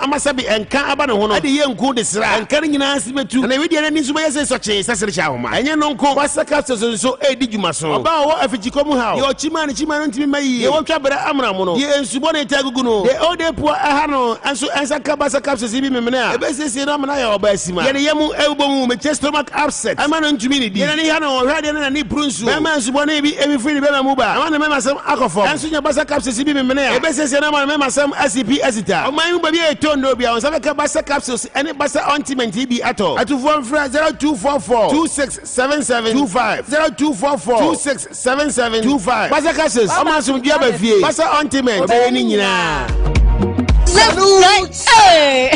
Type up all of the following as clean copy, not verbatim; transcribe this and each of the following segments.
amasabi enka aba ne ho no ade ye nku de sra enka nyina sibetu na we de na ni so be so che sasere cha homa enye no nko wasa capsules so edi dwuma so oba wo afichikomu ha ye ochima no ntimi mayi ye wotwa bere amra mo no ye ensubo ne tagugu no ye ode po aha no enso ensa kabasa capsules bi memene a ebesese na amna ya oba asima ye ne yemu ewbomu me stomach upset ama no ntumi ne di ye ne ha no hwade ne na ni prunsu mema ensubo ne bi emi free be ma ba ama ne mema sam akofo enso nya basa capsules bi memene a ebesese na mema sam ACP asita o man ba bi e tondo bi a so kabasa capsules ene basa ointment bi ato atufo mfra 0244 267725 0244 267725 basa capsules o man sum dia ba fie basa ointment be ni nyina hey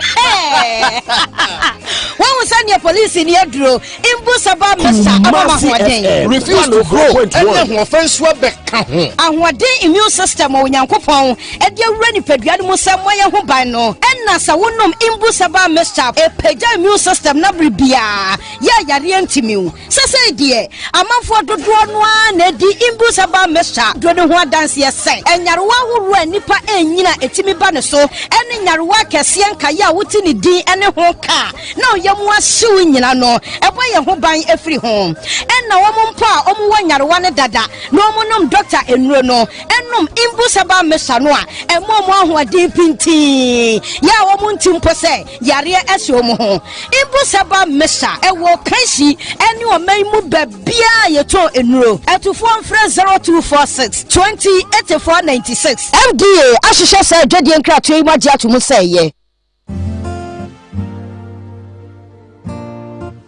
when we send your police in your draw imbu saba mesa abama hoden refuse to grow and offense we beka ho ahoden immune system o nyankopon e de awura ni padua no musam moye ho ban no enna sa wonom imbu saba mesa e pagya immune system na bribia ya yare antimiu sese die amanfo dodo no na di imbu saba mesa do ne ho adanse yesen enyarewa horo anipa enyina etimi ba ne so ene nyarewa kese nkaya wuti ni din ene ho ka na oyemu asiw nyina no ebo ye ho ban efri ho enna wo mpo a omu wa nyarewa ne dada no omunum doctor enuro no enum imbu saba mesa no a emomo ahoden pinti ya wo munti mpo se yare ase omu ho imbu saba mesa ewo kansi ene o man mu babia ye to enuro atufo mfre 0246 208496 MDA ahihye se dwede nkrato yi magia to mu se ye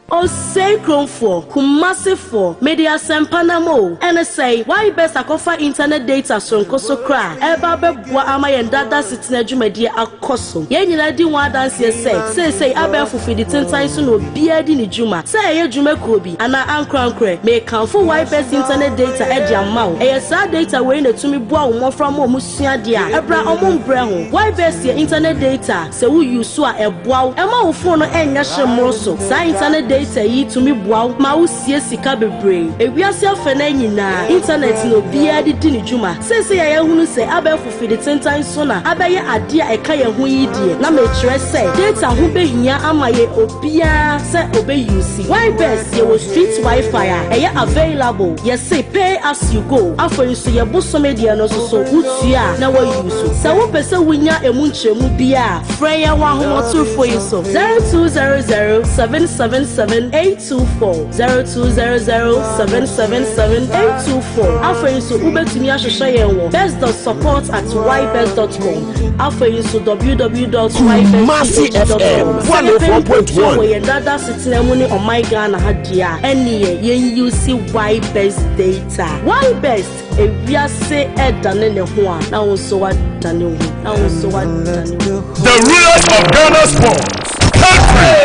O say Chrome for Kumasi for Media Sempanamo and say why best akofa internet data so nkoso kra eba beboa ama yen data sitina dwumadi akoso ye nyina di one dance say abefu fidi tentan so no bia di ni dwuma say ye dwuma krobi ana ankrankre me kanfo why best internet data e di amawo e sa data we na tumi boa wo mofra mo musua dia ebra omombre ho why best ye internet data say wo use so a eboa e ma wo phone no enya hye so sa internet data say to me boa ma wo sie sika bebre ewiase afena nyina internet no bia di ni dwuma say ya hunu say abefu fidi tentan so na abeye ade a eka ye ho yi die na me kire say data ho behia ama ye obia say obe use why best ye wo street wifi a ye available ye say pay as you go afọ so ye boso media no so utua na wo use say wo pese wunya emu nchemu bia frɛ ya wa ho motorfo yi so 0200777824 0200777824 afọ so ubetumi ahwehwɛ ye wo best.support@ybest.com afọ so www.ybest.com 104.1 we dada sitina mu ni omaiga na hadia ene ye use ybest data ybest ewiase edane ne ho a na wo so wadane wo na wo so wadane wo the rulers of Ghana sports country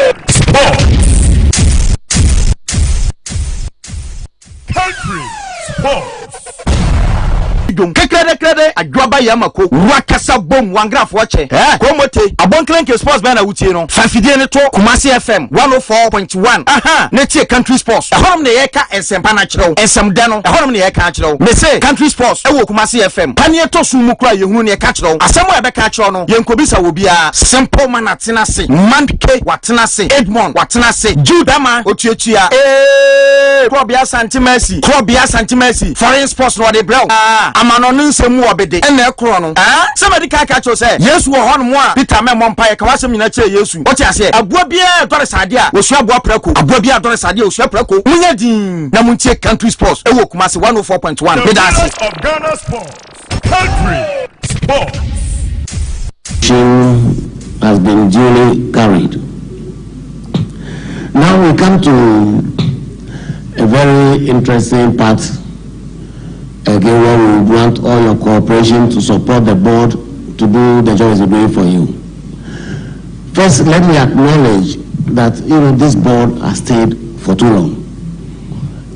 sports Kekere adwaba yamako wakasa bom wangrafo che komote abonklenke sports band na wutie no fafidie ne to Kumasi FM 104.1 aha ne tie country sports ehom ne yeka ensempa na kyerɛw ensemda no ehom ne yeka kyerɛw me say country sports ewo Kumasi FM panie to su mu kura yehunu ne yeka kyerɛw asɛm a bɛka kyerɛw no yenkobisa wo bia simple man atena se mandke watena se Edmond watena se Judama otuatua Krobia Santimesi foreign sports no de brow amano nsemu obede ena ekro no somebody ka cho say Yesu wo hono mo a Peter memmo mpae ka wasem nyina che Yesu o ti ase aboa bia dore sade a osu aboa prako aboa bia dore sade a osu prako munya din na muntie country sports ewo Kumasi 104.1 bedasi of Ghana sports country sports has been duly carried. Now we come to a very interesting part again where we want all your cooperation to support the board to do the job is doing for you. First, let me acknowledge that this board has stayed for too long.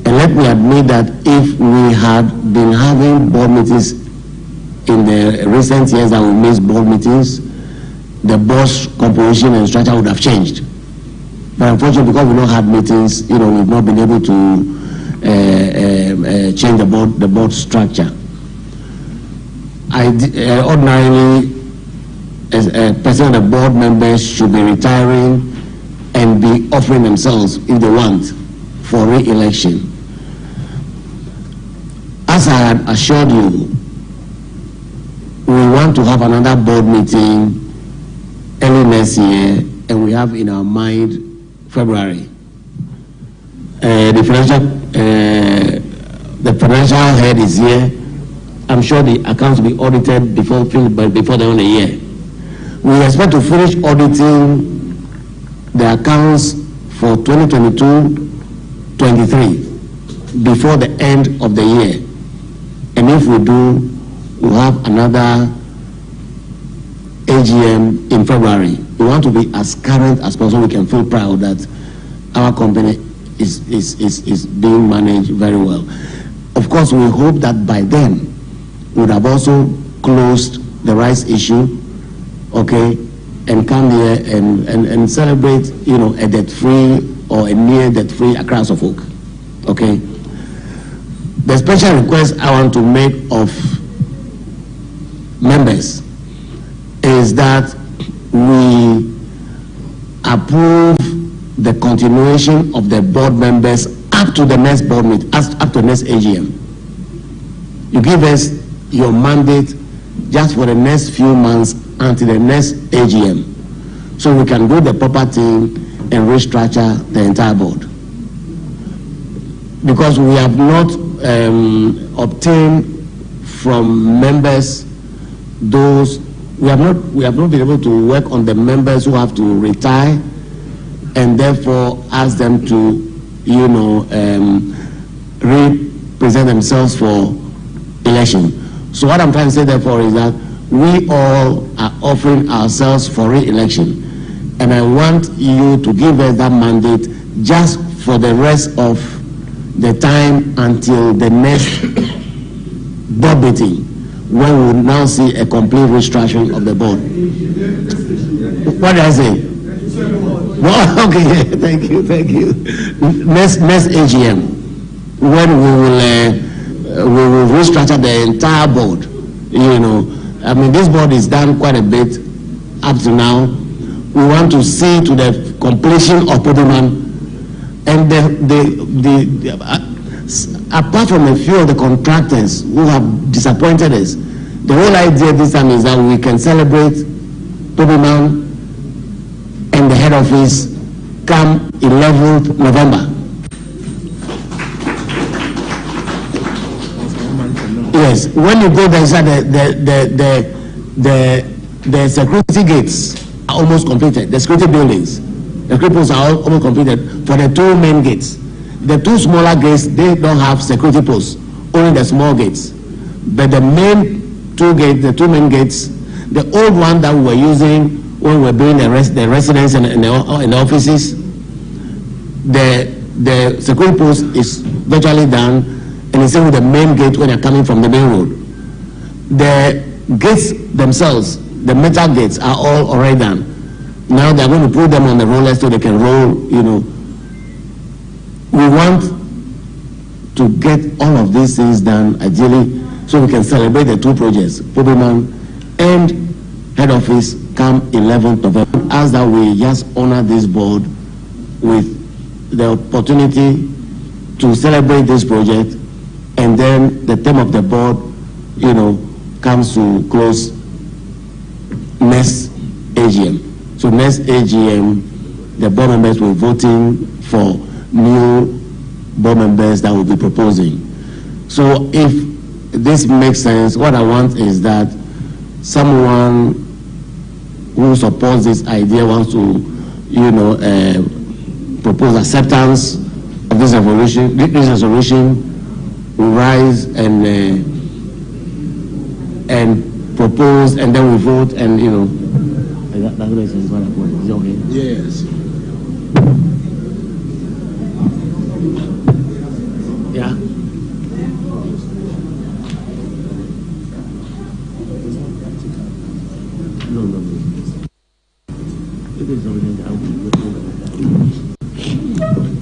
And let me admit that if we had been having board meetings in the recent years that we missed board meetings, the board's composition and structure would have changed. But unfortunately, because we don't have meetings, we've not been able to change the board structure. Ordinarily, percent of the board members should be retiring and be offering themselves, if they want, for re-election. As I had assured you, we want to have another board meeting early next year, and we have in our mind February. The financial head is here. I'm sure the accounts will be audited before the end of the year. We expect to finish auditing the accounts for 2022-23 before the end of the year. And if we do, we'll have another AGM in February. We want to be as current as possible. We can feel proud that our company is being managed very well. Of course, we hope that by then we would have also closed the rights issue, okay, and come here and celebrate, you know, a debt-free or a near debt-free Accra Suffolk, okay. The special request I want to make of members is that we approve the continuation of the board members up to the next board meeting, up to the next AGM. You give us your mandate just for the next few months until the next AGM, so we can do the proper thing and restructure the entire board. Because we have not obtained from members those, we have not been able to work on the members who have to retire and therefore ask them to, you know, represent themselves for election. So what I'm trying to say therefore is that we all are offering ourselves for re-election, and I want you to give us that mandate just for the rest of the time until the next board meeting, when we will now see a complete restructuring of the board. What did I say? Well, okay, thank you. Next AGM, when we will restructure the entire board. You know, I mean, this board is done quite a bit up to now. We want to see to the completion of Podeman, and apart from a few of the contractors who have disappointed us, the whole idea this time is that we can celebrate Podeman and the head office come 11th November. Yes, when you go there, the security gates are almost completed. The security buildings, the security posts are almost completed for the two main gates. The two smaller gates, they don't have security posts, only the small gates. But the main two gates, the two main gates, the old one that we were using when we were doing the residence and the offices, the security post is virtually done, and the same with the main gate when you're coming from the main road. The gates themselves, the metal gates, are all already done. Now they're going to put them on the rollers so they can roll, you know. We want to get all of these things done ideally so we can celebrate the two projects, Podeman and head office, come 11th November. As that we just honor this board with the opportunity to celebrate this project, and then the term of the board, you know, comes to close next AGM. So next AGM, the board members will be voting for new board members that will be proposing. So if this makes sense, what I want is that someone who supports this idea wants to, you know, propose acceptance of this resolution, will rise and propose, and then we vote, and you know. Is it okay? Yes. Yeah. No.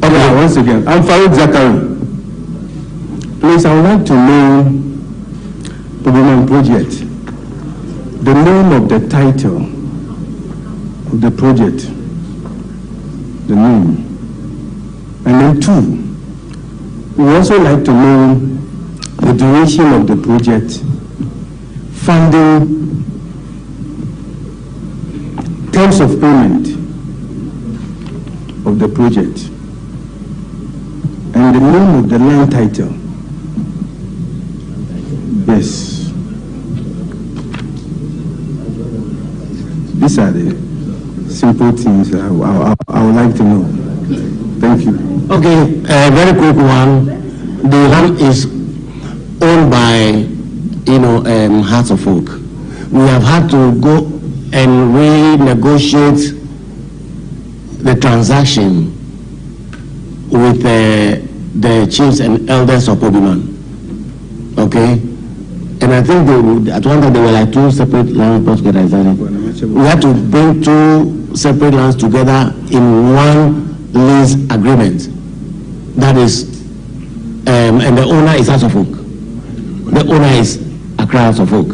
Okay, once again, I'm Farouk Zakari. Please, I would like to know the Women Project, the name of the title of the project, the name. And then 2, we also like to know the duration of the project, funding, terms of payment of the project, and the name of the land title. Yes. These are the simple things I would like to know. Thank you. Okay, a very quick one. The land is owned by, Hearts of Oak. We have had to go and renegotiate the transaction with the chiefs and elders of Obiman. Okay? And I think at one time they were like 2 separate lands brought together. We had to bring 2 separate lands together in one lease agreement. That is, and the owner is Hearts of Oak. The owner is Accra Hearts of Oak.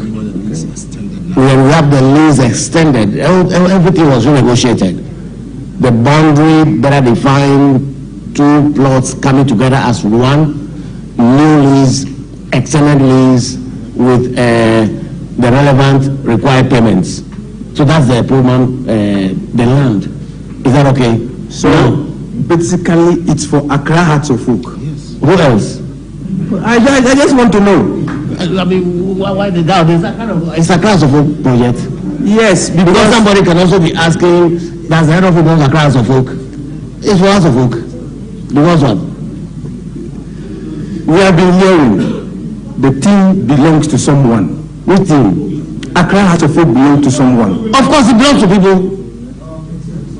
When we have the lease extended, everything was renegotiated. The boundary better defined, 2 plots coming together as one, new lease, extended lease with the relevant required payments. So that's the improvement, the land. Is that okay? So basically it's for Accra Hearts of Oak. Yes. Who else? I just want to know. I mean, why the doubt? It's Accra Hearts of Oak project. Yes, because somebody can also be asking, does the head of football Accra Hearts of Oak? It's for Hearts of Oak. Because what? We have been hearing the team belongs to someone. Which team? Accra Hearts of Oak belongs to someone. Of course, it belongs to people.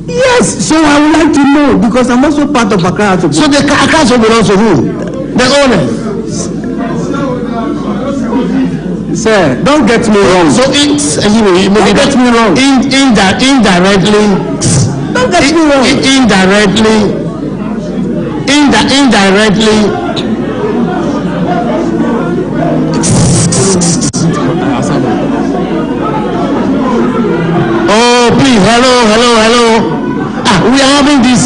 Yes, so I would like to know because I'm also part of Accra Hearts of Oak. So the Accra Hearts of Oak belongs to who? The owners. Sir, don't get me wrong. So don't get me wrong. Indirectly. Don't get me wrong. Indirectly. Oh, please, hello. We are having this.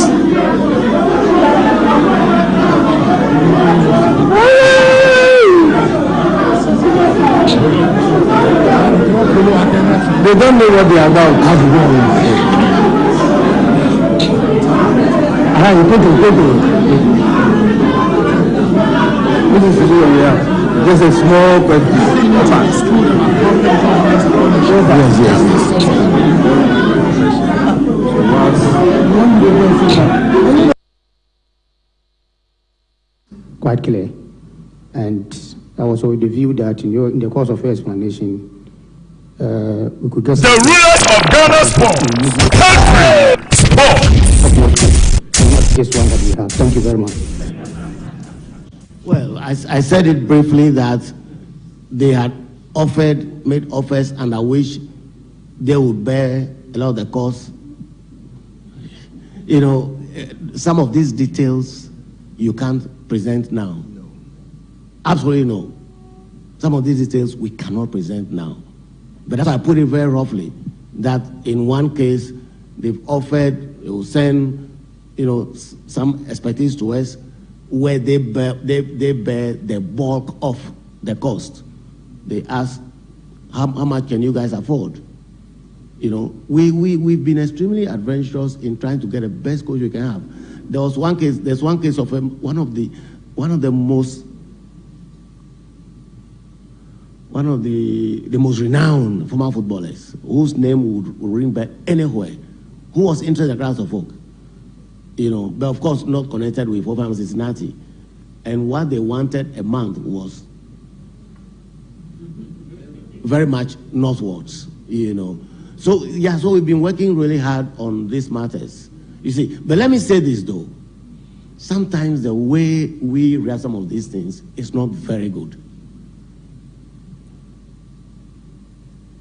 They don't know what they are about. Just a small question. Quite clear, and that was with the view that in the course of your explanation, we could get the rulers of Ghana sport. This one that we have. Thank you very much. Well, I said it briefly that they had made offers under which they would bear a lot of the cost. Some of these details you can't present now. No. Absolutely no. Some of these details we cannot present now. But if I put it very roughly, that in one case they've offered, they will send, some expertise to us where they bear the bulk of the cost. They ask, how much can you guys afford? We've been extremely adventurous in trying to get the best coach we can have. There's one case of one of the most renowned former footballers whose name would ring back anywhere, who was interested in the Hearts of Oak. But of course not connected with Oakland Cincinnati. And what they wanted a month was very much northwards, So we've been working really hard on these matters. You see, but let me say this though. Sometimes the way we read some of these things is not very good.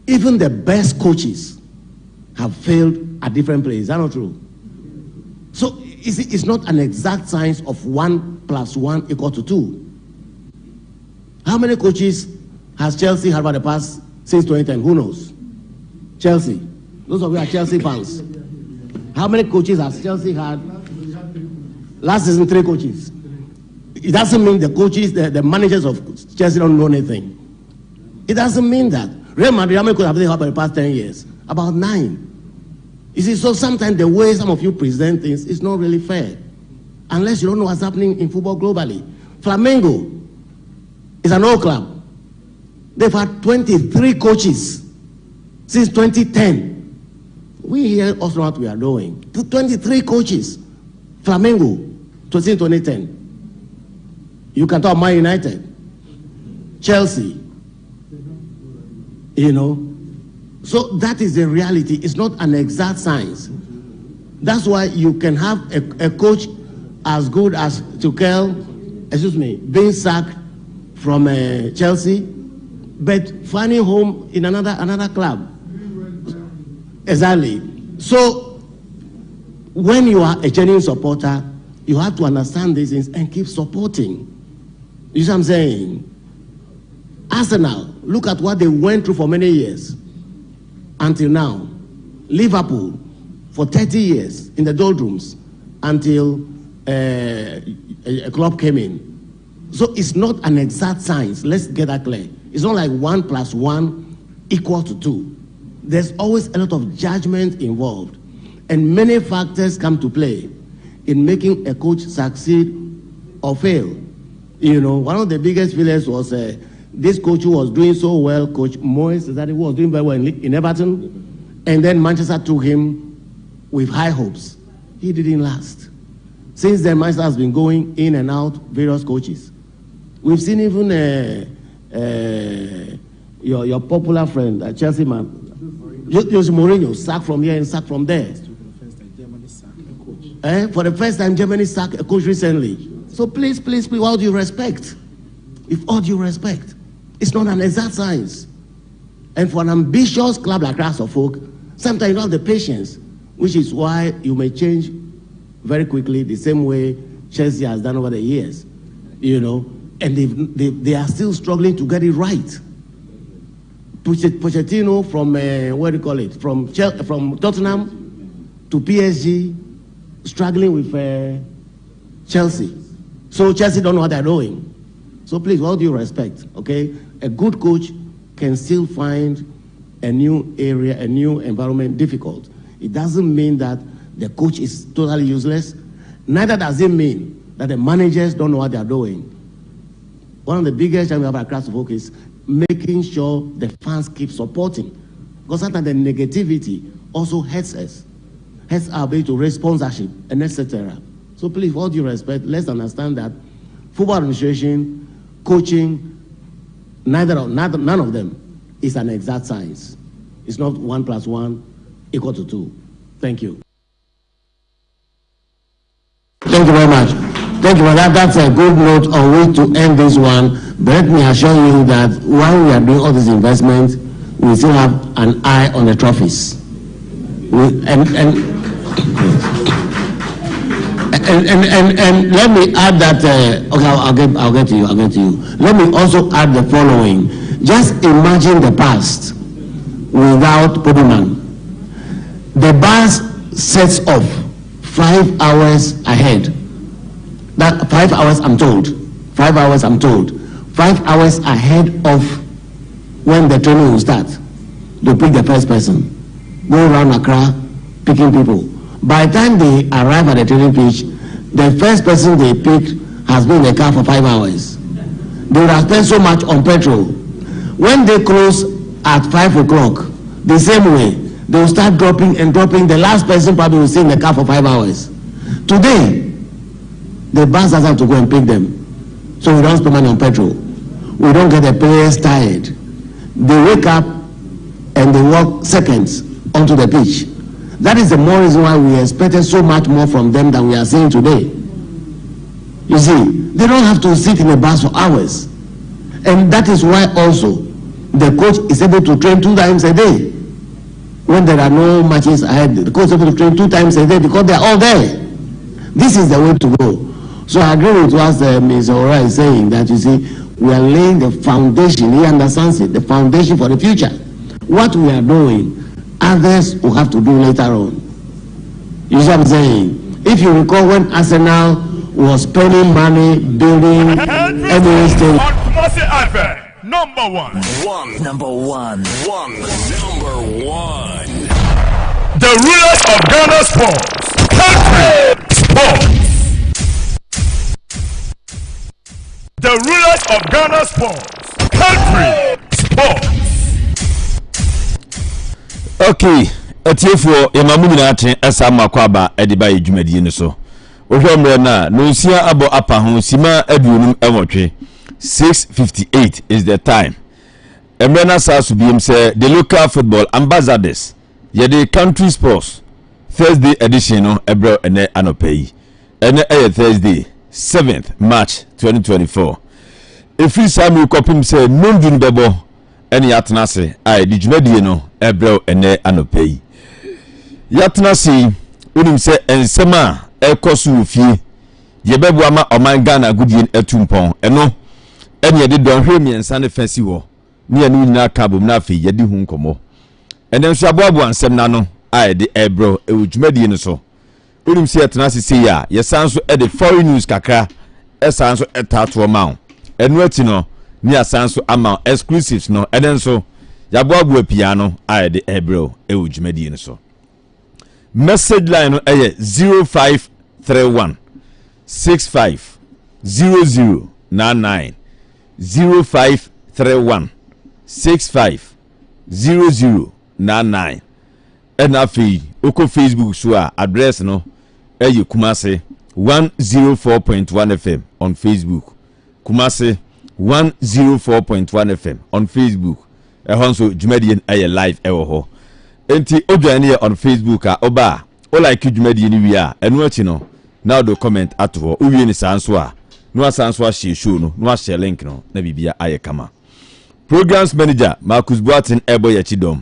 Even the best coaches have failed at different places. Is that not true? So it's not an exact science of 1 + 1 = 2. How many coaches has Chelsea had for the past since 2010? Who knows? Chelsea. Those of you are Chelsea fans. How many coaches has Chelsea had? Last season, 3 coaches. It doesn't mean the coaches, the managers of Chelsea don't know anything. It doesn't mean that. Real Madrid, how many coaches have they had for the past 10 years? About 9. You see, so sometimes the way some of you present things is not really fair. Unless you don't know what's happening in football globally. Flamengo is an old club. They've had 23 coaches since 2010. We here also know what we are doing. 23 coaches. Flamengo, since 2010. You can talk Man United, Chelsea, you know. So that is the reality. It's not an exact science. That's why you can have a coach as good as Tuchel, being sacked from Chelsea, but finding home in another club. Exactly. So when you are a genuine supporter, you have to understand these things and keep supporting. You see what I'm saying? Arsenal, look at what they went through for many years until now. Liverpool, for 30 years in the doldrums until a club came in. So it's not an exact science. Let's get that clear. It's not like 1 + 1 = 2. There's always a lot of judgment involved. And many factors come to play in making a coach succeed or fail. You know, one of the biggest failures was this coach who was doing so well, Coach Moyes, that he was doing very well in Everton. And then Manchester took him with high hopes. He didn't last. Since then, Manchester has been going in and out, various coaches. We've seen even your popular friend, Chelsea man, Jose Mourinho, sacked from here and sacked from there. For the first time, Germany sacked a coach recently. So please, with all due respect, with all due respect, it's not an exact science. And for an ambitious club like Ras of Folk, sometimes you don't have the patience, which is why you may change very quickly, the same way Chelsea has done over the years, you know, and they are still struggling to get it right. Pochettino from from Tottenham to PSG, struggling with Chelsea. So Chelsea don't know what they're doing. So please, with all due respect, okay, a good coach can still find a new area, a new environment difficult. It doesn't mean that the coach is totally useless. Neither does it mean that the managers don't know what they're doing. One of the biggest challenges we have across the folk is making sure the fans keep supporting. Because sometimes the negativity also hurts us, hurts our ability to raise sponsorship, and etc. So please, with all due respect, let's understand that football administration, coaching, none of them is an exact science. It's not 1 + 1 = 2. Thank you. Thank you very much. Thank you for that. That's a good note on which to end this one. But let me assure you that while we are doing all these investments, we still have an eye on the trophies. And let me add that. Okay, I'll get to you. Let me also add the following. Just imagine the past without Poduman. The bus sets off 5 hours ahead. That 5 hours, I'm told. 5 hours, I'm told. 5 hours ahead of when the training will start. To pick the first person. Go around Accra, picking people. By the time they arrive at the training pitch, the first person they picked has been in the car for 5 hours. They would have spent so much on petrol. When they close at 5 o'clock, the same way, they will start dropping. The last person probably will stay in the car for 5 hours. Today, the bus doesn't have to go and pick them. So we don't spend money on petrol. We don't get the players tired. They wake up and they walk seconds onto the pitch. That is the more reason why we expected so much more from them than we are seeing today. You see, they don't have to sit in a bus for hours. And that is why also the coach is able to train 2 times a day. When there are no matches ahead, the coach is able to train 2 times a day because they are all there. This is the way to go. So I agree with what Ms. Ora is saying, that you see, we are laying the foundation, he understands it, the foundation for the future. What we are doing, others will have to do later on. You see what I'm saying? If you recall when Arsenal was spending money building Emirates Stadium. KUMASI104.1FM, number one. The rulers of Ghana sports. Country sports. The rulers of Ghana sports. Country sports. Okay, atiefo Emmanuel na aten esa makwaba ediba edwumadie ne so. Ohwemre na no sia abo apa ho sima aduonum enwotwe 6:58 is the time. Emrena sasu biem say the local football ambassadors the country sports Thursday edition no ebro ene anopai. Ene Thursday 7th March 2024. Efri Samuel kopim say nondun bebo ene yatenase ai di dwumadie no ebro ene anopai. Yatenase unim say ensema ekosu fie yebebo ama oman Ghana gudien etumpon eno ene yede donhwe miensa ne fasi wo ne anu nyina kabom na afi yede hu nkomo ene nso aboabo ansem na no ai de ebro ewudwumadie no so unim say yatenase say ya yesanso e de foreign news kakra esanso etato ma enu ati no ni asanso ama exclusives no ene nso yaboabo apia no ai de ebro ewudwumadie no so. Message line no 0531 65 0099 0531 65 0099 and afi oko Facebook so address no KUMASI104.1 FM on Facebook. KUMASI104.1 FM on Facebook. Ehonso dwumadie live ho. Enti odwane on Facebook oba o like dwumadie ni wi a enu achi no now do comment ato o wi ni sanso a no asanso a share show no no share link no na bibia aye kama. Programs manager Marcus Boatin ebo ya chidom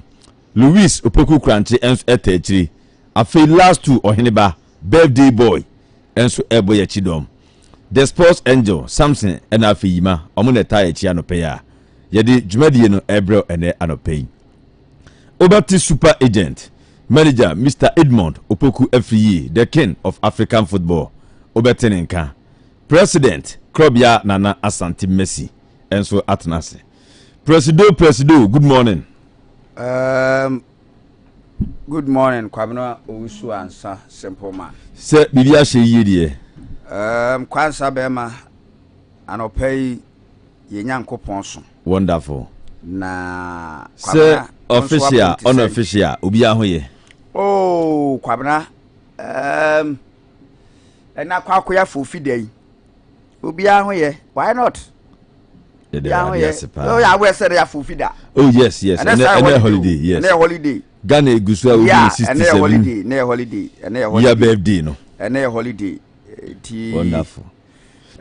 Louis Opoku Kranche enso etachiri afi last two oheneba birthday boy enso ebo ya chidom the sports angel Samson and afi yima omo ta ya chi anope ya yede dwumadie no ebro ene anope. Obati super agent manager Mr. Edmond Opoku Afriye, the king of African football. Obetenenka president Krobia Nana Asante Messi enso atnase. Presido, good morning. Good morning, Kwabena Owusu ansa simple man. Se bibia she yedie. Kwansa bema anopay yenyankopon so. Wonderful. Na se official unofficial obi ahoye. Oh, Kwabena na kwakoya fofide obi ahoye. Why not? Oh yeah, we said ya fofida. Oh yes. And holiday, yes. And holiday. Ghana Gusu will be 67. And holiday. Your birthday no. And holiday. Wonderful.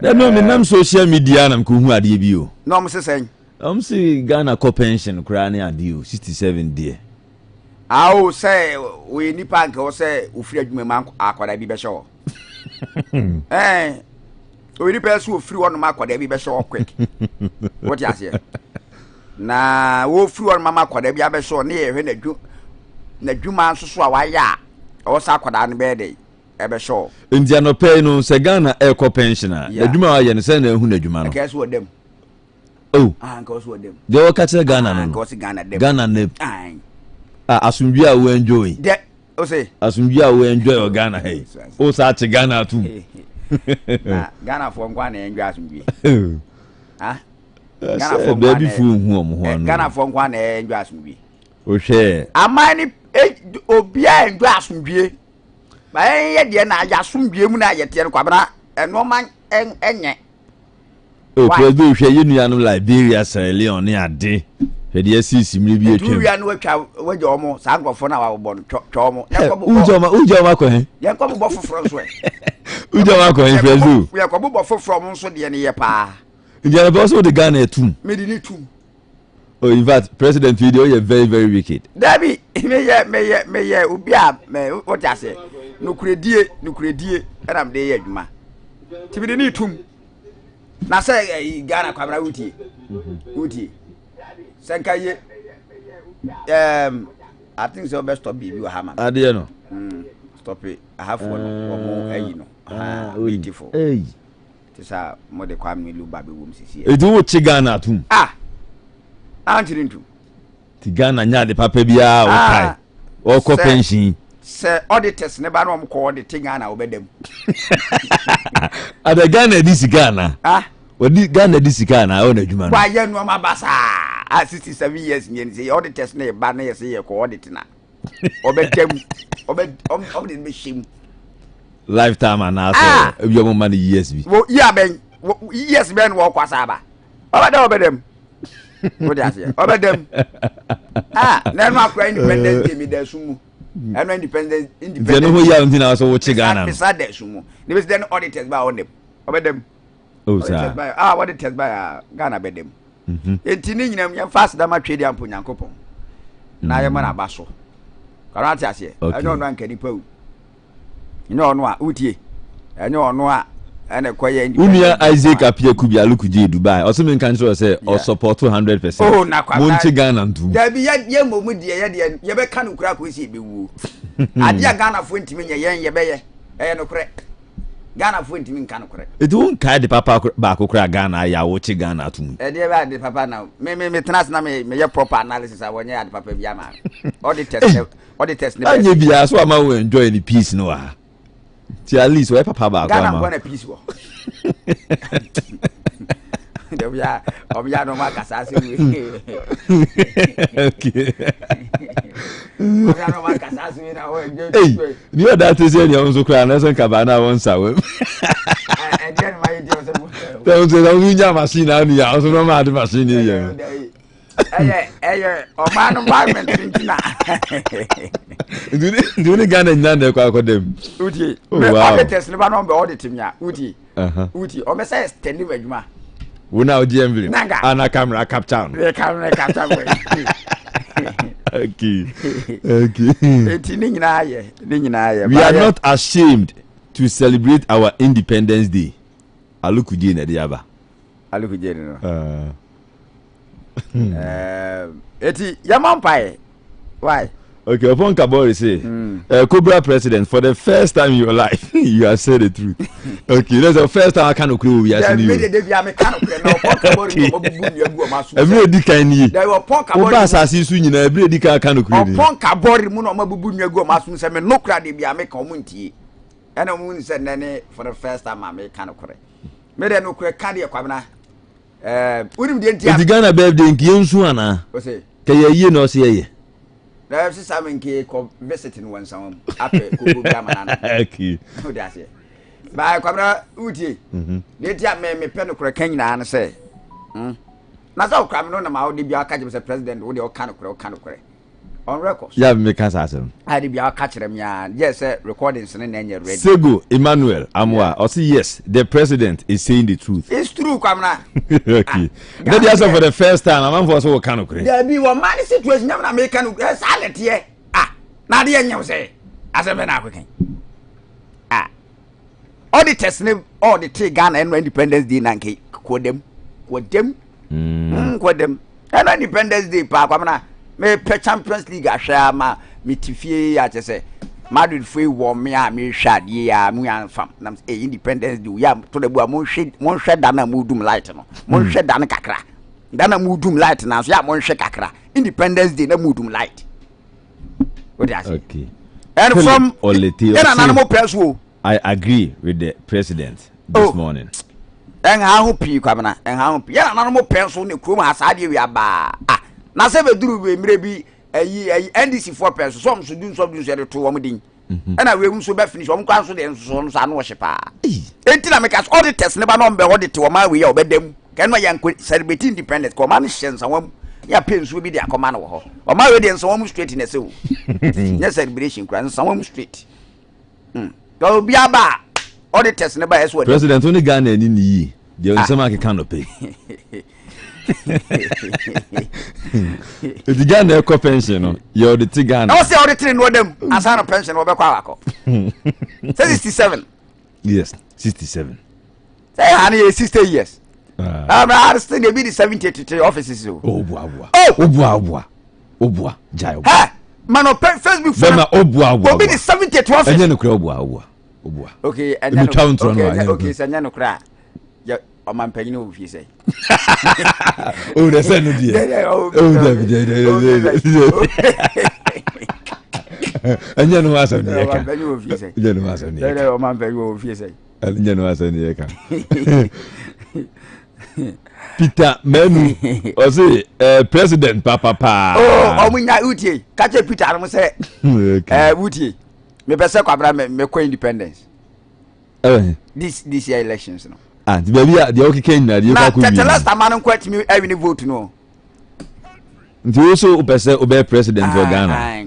That no me nam social media nam ko hu ade bi o. No me say. See Ghana co pension kra na ade o 67 there. Aw say we nipa nke o say ofiri adwuma man akwada bi be show. We ni person ofiri won ma akwada bi be show quick. What you say? Na wo ofiri won ma akwada bi be show na ye hwe na dwuma nsoso a wa ya o sa akwada no be dey. Ebe show. Indiano pay no se Ghana co pensioner. Na dwuma wa ye ne se na hu na dwuma no. Nke so dem. Oh. Nke so dem. They wo catch Ghana no. Nke so Ghana dem. Ghana ne. Asumbi a we enjoy. De o say. Asumbi a we enjoy o Ghana hey. O sa che Ghana too. Na Ghana for nkwa na enjoy asumbi. Ghana for baby fu hu omo ho no. Ghana for nkwa na enjoy asumbi. O hwe. Amani obia enjoy asumbi. Ba ye de na ya asumbi mu na ye te no kwabra eno man enye. O predo hwe ye nuanu Liberia Sierra Leone ne ade. Hwe de asisi mire bi atwam. Tuya no watwa waje omo sa nkofo na wa bo no twom. Ujoma ko he. Ye ko bo foforo nso e. Ujoma ko he predo. Ye ko bo foforo nso de ne ye pa. Indiana boss o de Ghana etum. Me di ni tum. Oh, in fact, President video you're very, very wicked. Dabi, me ye ubia me what I say. No credit, and I'm there, ma. Tibidi ni tum. Na say Ghana kwabra uti. Uti. Senka ye I think so best stop you hammer. Adie no. stop it. I have one more, you know. Beautiful. Hey. This are more the Kwame Lu Baby Wooms is here. It do Chigana too. Aren't you into Tigana nya de papa bia o kai. O ko pension. Sir, auditors never know call the Tigana obey them. Ada Ghana this Ghana. Odi Ghana this Ghana o na djuma. Why you no mabasa? 67 years in say auditors na ba na say e ko audit na. Obey them. Obey the machine. Lifetime and also you have money years be. Well, yeah, ben. Yes, ben walk kwasaba. Obey them. What do you say? Obey them. Then ma kwa independent me there sumu. And independent. They know who you are until now so watch Ghana. Beside there sumu. There is then auditors by on them. Obey them. Oh sir. What it test by Ghana be them. Etini nyina me fast da ma twedi ampo nyankopon. Na ye ma na baso. Karate ase. Enyo no anka nipa u. Enyo no a utie. Enyo no a ene koye independent. Unia Isaac Apia Kubia Lukuje Dubai. Also mean can say or support 100%. Oh na kwa. Monti Ghana ntu. Da bi ye momu de ye be ka no kura ko si be wu. Ade Ghana fo ntimi nye ye be ye. No kure. Ghana fo ntimi nka no kure. It won't kai the papa ba ko kura Ghana ya wo chi Ghana tu. De ba de papa na me trans na me ye proper analysis a wonye ade papa bia ma. Auditors ne. Anye bia so ama we enjoy the peace no ah. Ti at least we papa ba ko ama. Ghana go na peace wo. De bia no ma kasa se we. Okay. Bia no ma kasa se we na we. Hey, you that is any on so cry na so kabana won sa we. And then my dear so. Don't say don't use machine na ni ya so no ma de machine here. O man environment na. Do ni Ghana nyanda kwa dem. Uti. Me auditors ne ba no be audit me a. Uti. Uti. O me say stand me adwuma. Wo na o GMV. Ana camera capture. The camera capture. Okay. We are not ashamed to celebrate our Independence Day. Alukuje na diaba. Alukuje no. Eti yamampai. Why? Okay, upon Kabori say, Cobra president, for the first time in your life, you have said the truth. Okay, that's the first time I can't agree with you. Every day can you? There were Pon Kabori. Obasa soon, every day can't agree. Pon Kabori, Muno Mabubu, you go, Masun, say, no crowd, be a make community. And a moon said, Nene, for the first time I make kind of correct. Made a no correct cardiac cabana. Wouldn't the Ghana birthday in Kionsuana? Kaya no see. There is some key visiting one some after Kugamana. Okay. Who does it? By Cabra Uti. Let ya me pen of Kenya and say, Nazo Cramon, my Dibia was a president with your can of on records. Yeah, make us ask him. I did be our catcher them, yes, recordings and then you're ready. Sego, Emmanuel, Amwa, or say yes, the president is saying the truth. It's true, Kamna. Okay. Then the answer for the first time, I'm for so kind of crazy. There be one money situation, I'm American silent here. Now the end you say, as a man African. Auditors name all the three Ghana and Independence Day, Nanki, quote them. And Independence Day, Papa. Me pe Champions League ahwa ma metifie ya che Madrid free warm me a me hwade ya mu an fam na Independence Day ya to the bua mon hwe da na mudum light no mon hwe da na kakra da na mudum light na so ya mon hwe kakra Independence Day na mudum light what you say okay and from I agree with the president this morning en ha ho pi kwabena en ha ho pi ya na no peso ne krom asade wi aba na se be duru be mire bi ayi NDC 4 peso so so dun so to wo mdin na we hu so be finish wo kwa so de so no sa no hye pa enti na make us auditors ne ba no be audit wo ma we ya obedam kan ma yan celebrate independence ko ma no hyensa wo ya pensu bi de akoma no wo o ma we de nsa wo straight na se wo nya celebration kra nsa wo straight go bi aba auditors ne ba yeso president only Ghana ni yi de nsema ke canopy the Ghana eco pension no you the Ghana I say auditing no dem asana pension wo be kwa akọ 67 yes 67 say hani 60 years I still be the 73 offices obua jai Mano Facebook for na obua obi the 72 office enye no kra obua okay enye no okay sanya no kra ya o man panyin o fi say oh the send no dia oh enye no asa ni eka enye no asa ni eka o man panyin o fi say enye no asa ni eka Peter Menu or say president papa oh omunya utie ka che Peter no say utie me pese kwabra me ko independence this year elections no the baby the okay ken na the ko na last time man ko atimi every vote no nti wo so pese obe president for Ghana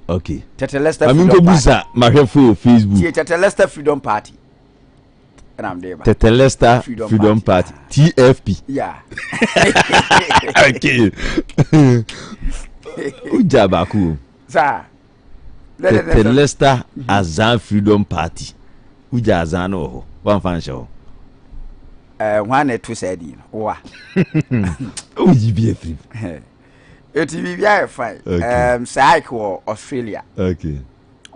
okay Tetelesta I mean ko busa mahwefo Facebook Tetelesta Freedom Party Tetelesta Freedom Party TFP. Yeah. Okay. Ujabaku. Sir. Tetelesta Azan Freedom Party. Uja Azan oh. One fan show. One two said in. Wa. Uji be free. It will be fine. Psycho Australia. Okay.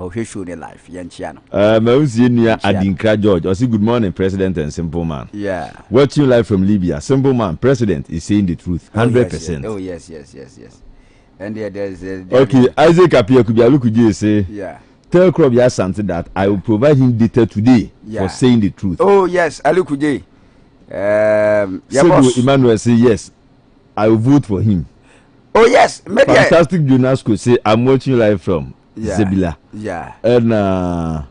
Okay, show the life, Yanchiano. Adinkra George. I say good morning, President and Simple Man. Yeah. Watching live from Libya. Simple Man, President is saying the truth. 100%. Oh, yes. And there's okay, Isaac Apia could you say, yeah. Tell Krobia something that I will provide him data today for saying the truth. Oh, yes, Alukuje. Emmanuel say yes. I will vote for him. Oh, yes. Fantastic Jonas could say, I'm watching live from Zebila. Yeah. And I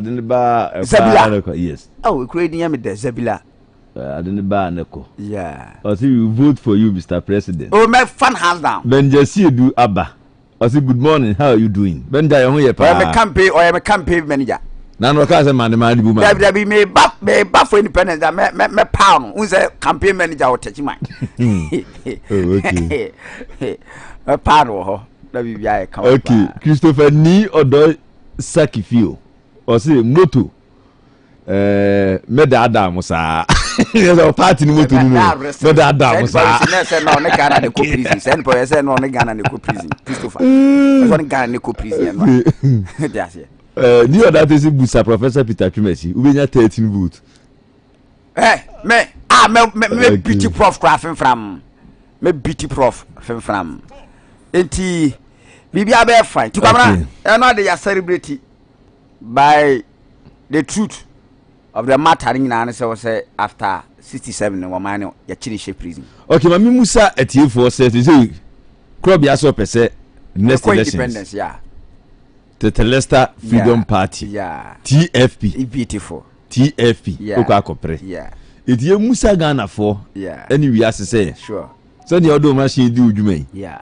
didn't buy Zebila. Yes. Oh, creating him with the Zebila. I didn't buy Neko. Yeah. I say we vote for you, Mr. President. Oh, my fun hands down. Ben Jesse do Abba. I say good morning. How are you doing? Ben Jaya I'm a campaign manager. Now no case man the woman. There me back for independence. That me pound. Who's a campaign manager or touch mine? Okay. A pound. Okay, Christopher ni odo sakifio o say moto meda adam sa yes party ni moto ni meda adam sa say no ne Ghana ne ko prison send boy say no ne Ghana ne ko prison Christopher so ne Ghana ne ko prison no that's it ni oda tesi busa Professor Peter Twumasi ubenya 13 votes me beauty prof crafting from me beauty prof from enti bibia be fine to camera and they are celebrated by the truth of the matter in say after 67 woman ya chinish prison. Okay, mami Musa etie says say Krobia so pese next elections. Yeah. Tetelesta Freedom Party. Yeah. TFP. Beautiful. TFP. Yeah. Okakopre. Yeah. Etie Musa Ghana for. Yeah. Anyway as say. Sure. So the other machine do adwuma. Yeah.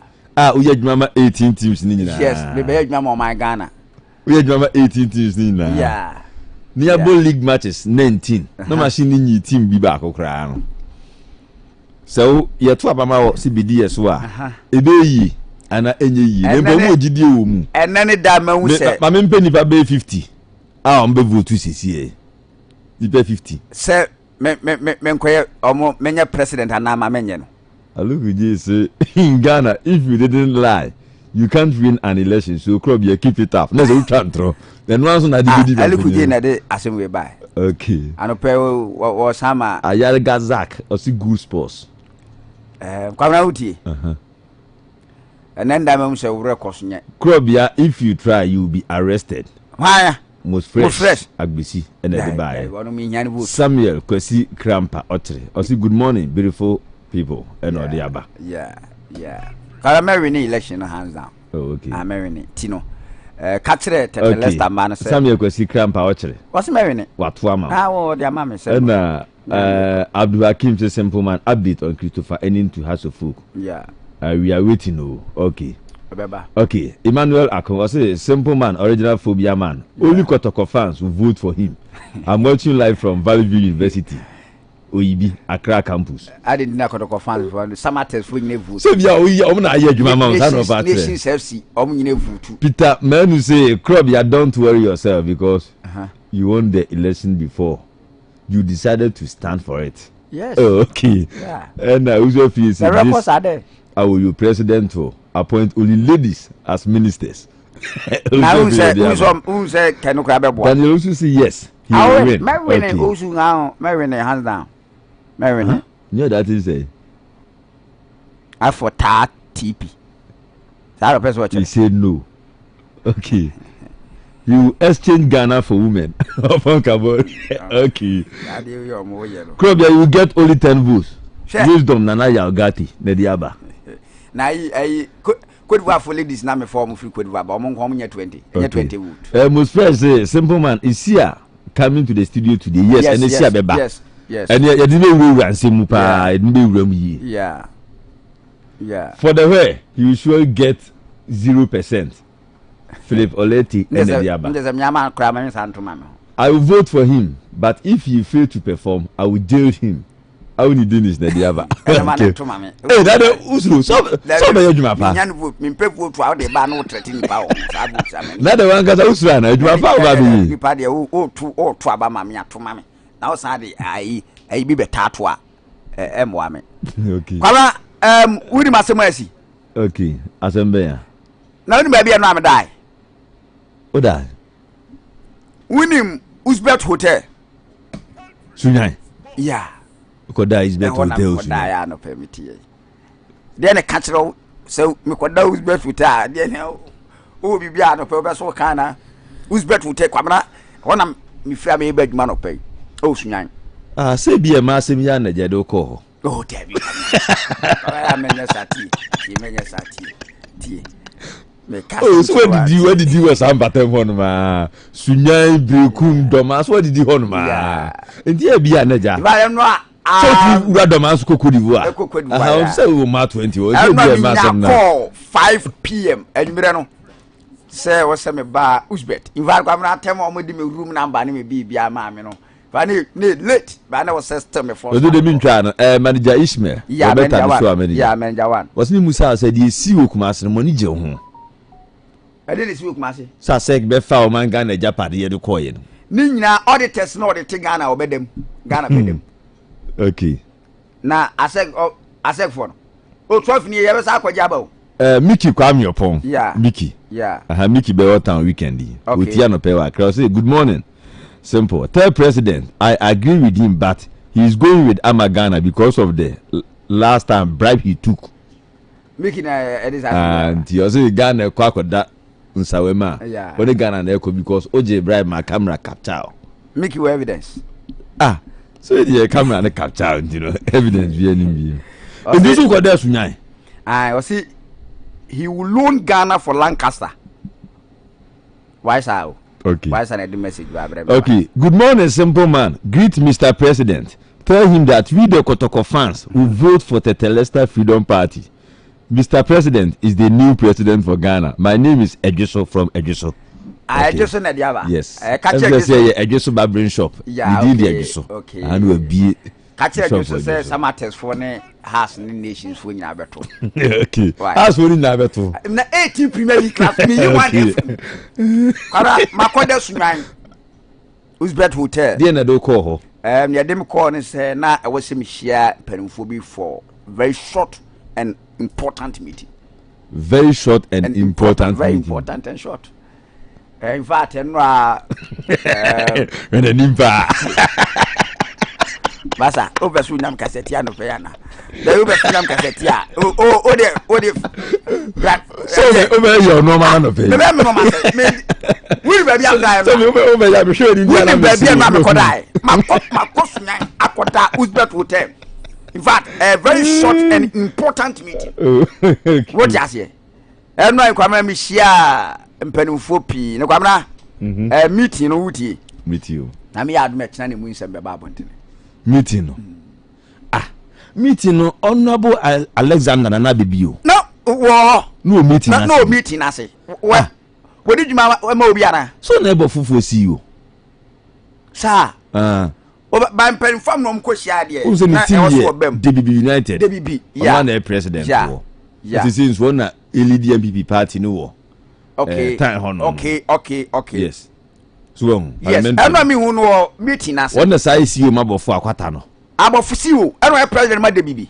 Uye adwuma 18 teams ni nyina. Yes, me be adwuma my Ghana. Uye adwuma 18 teams ni nyina. Yeah. Niabo league matches 19. No machine ni team bi ba akokra no. So ye to abama wo CBDS wo a. Ebe yi ana enye yi. Me bo mo gidie wo mu. Enene da ma hu se. Ma me mpe nipa be 50. On be vote sisi e. Nipa 50. Se me nkoye omo menye president ana ma menye no. Look at say in Ghana, if you didn't lie, you can't win an election. So club you keep it up. Let's can't throw. Then once on a DVD. I look at the assembly by. Okay. And pay was sama. Ayar Gazak or see good sports. Kwamna uti. And then that say records nye. Club ya, if you try, you will be arrested. Why? Most fresh. Agbisi and the buy. Samuel Kwesi Krampa Otre. Or see good morning, beautiful people and all the other. Yeah. Cause I'm election hands down. Oh, okay. I'm marrying Tino. Catcher Tetelesta man. Samuel Kwesi Krampa Otre. What's marrying? What woman? Oh, their mammy said. And Abdul Hakim says Simple Man update on Christopher ending to House of Folk. Yeah. We are waiting. Oh, okay. Beba. Okay. Emmanuel Akon say Simple Man, original phobia man. Yeah. Only Kotoko fans will vote for him. I'm watching live from Valley View University. Oyibi Accra campus. I didn't know Kotoko fans for some test for you vote. So yeah, we are na here juma man san of Nations FC you vote. Peter Menu say club ya don't worry yourself because you won the election before. You decided to stand for it. Yes. Oh, okay. Yeah. And also feel the records are there. I will you president for appoint only ladies as ministers. Now who said can you grab a boy? Daniel Owusu say yes. He will win. Marrying Owusu now, marrying hands down. Marrying. Yeah, that is a. I for TP. That person watching. He said no. Okay. You exchange Ghana for women. Okay. Krobia, you get only 10 votes. Wisdom Nana Yalgati, Nediaba. Now, I could work for ladies now form free could work among home 20. 20 wood. Most first say, simple man is here coming to the studio today. Yes, and it's here back. Yes. And you didn't win and say Mupa, it may be Yeah. For the way, you will surely get 0%. Philip Oleti and Nediaba. I will vote for him, but if he fail to perform, I will jail him. I will need this Nediaba. Hey, that is Owusu. So you do my part. That the one because Owusu and I do my part. Baby. Now Sunday I be betatwa M1. Okay. Kwala wudi masemasi. Okay. Asembeya. Na wudi baby no am die. O die. Winim Uzbek Hotel. Sunyai. Yeah. Koda is better hotel. Koda ya no permit ye. Then a catcher so me koda Uzbek Hotel. Then o bibia no pe so kana Uzbek Hotel kwamna wona me fia me be adwuma no pe. Oh, Sunyan. Say be a massive yan a jado call. Oh, Debbie. I mean, Sati. Oh, so what did you was Ambatem Honma? Sunyan, Brukum, Domas, what did you Honma? And dear be a Naja. I am not. So you got Domas Cocodivoire. I'll say, Ma 20. I'm 5 p.m. and Mirano. Say, what's some bar Uzbek. In fact, I'm not telling me room number, and be a mamma. Vani late, but I was system for. Do the mean manager Ishmael? Yeah, manager one. Was ni Musa said you see Kumasi money jo. I didn't see Kumasi. Sa sek be fa man Ghana Japan ye do koye no. Ni nyina auditors no audit Ghana obedem. Ghana bedem. Okay. Na asek for no. O 12 ni ye be sa akwaja ba o. Mickey kwam your pon. Yeah. Mickey. Yeah. Mickey be what time weekend. Utia no pe wa. Say good morning. Simple. Tell President, I agree with him, but he is going with Amagana because of the last time bribe he took. Making and he also Ghana kwako that unsawema. Yeah. Only Ghana na eko because OJ bribe my camera capture. Make you evidence. So the camera na capture, you know, evidence be any. And this one there sunyai. I see he will loan Ghana for Lancaster. Why so? Okay. Why send a message? Okay. Good morning, simple man. Greet Mr. President. Tell him that we the Kotoko fans will vote for the Telesta Freedom Party. Mr. President is the new president for Ghana. My name is Ejiso from Ejiso. Ejiso Nediaba. Yes. Let's say Ejiso Barbering Shop. Yeah. We did the Ejiso. Okay. And we'll be. Catch Ejiso say some artists for ne has nations for in Abeto. Okay. Has for in Abeto. Na 18 Premier League class me you want it. Kara makoda sunyan. Uzbek Hotel. Dey na do call ho. Ya dem call ne say na e was me share penfo bi for very short and important meeting. Very short and important. Very important and short. In fact, when the nimpa. Masa, over Sunam Cassetia no Piana. The over Sunam Cassetia. Oh, so over your normal of it. Will be a guy. So over, I'm sure you will be a man. My cousin, Akota, Uzbek Hotel. In fact, a very short and important meeting. What just here? And no, I come and share and penufo no camera. A meeting, no woody. Meet you. I mean, I'd met Nanny Wins and Bababontin. Meeting no. Meeting no honorable Alexander Nana Bibio. No meeting. No meeting, I say. What did you Mobiana? So neighbor fufu see you. Sir. By pen from no question idea. Who's in the team? DBB United. DBB. Yeah. One president. Yeah. It is since one LED MPP party no. Okay. Okay. Yes. So yes. I know me who know meeting as one the size you mabo for akwata no. Abo for see you. I know president ma DBB.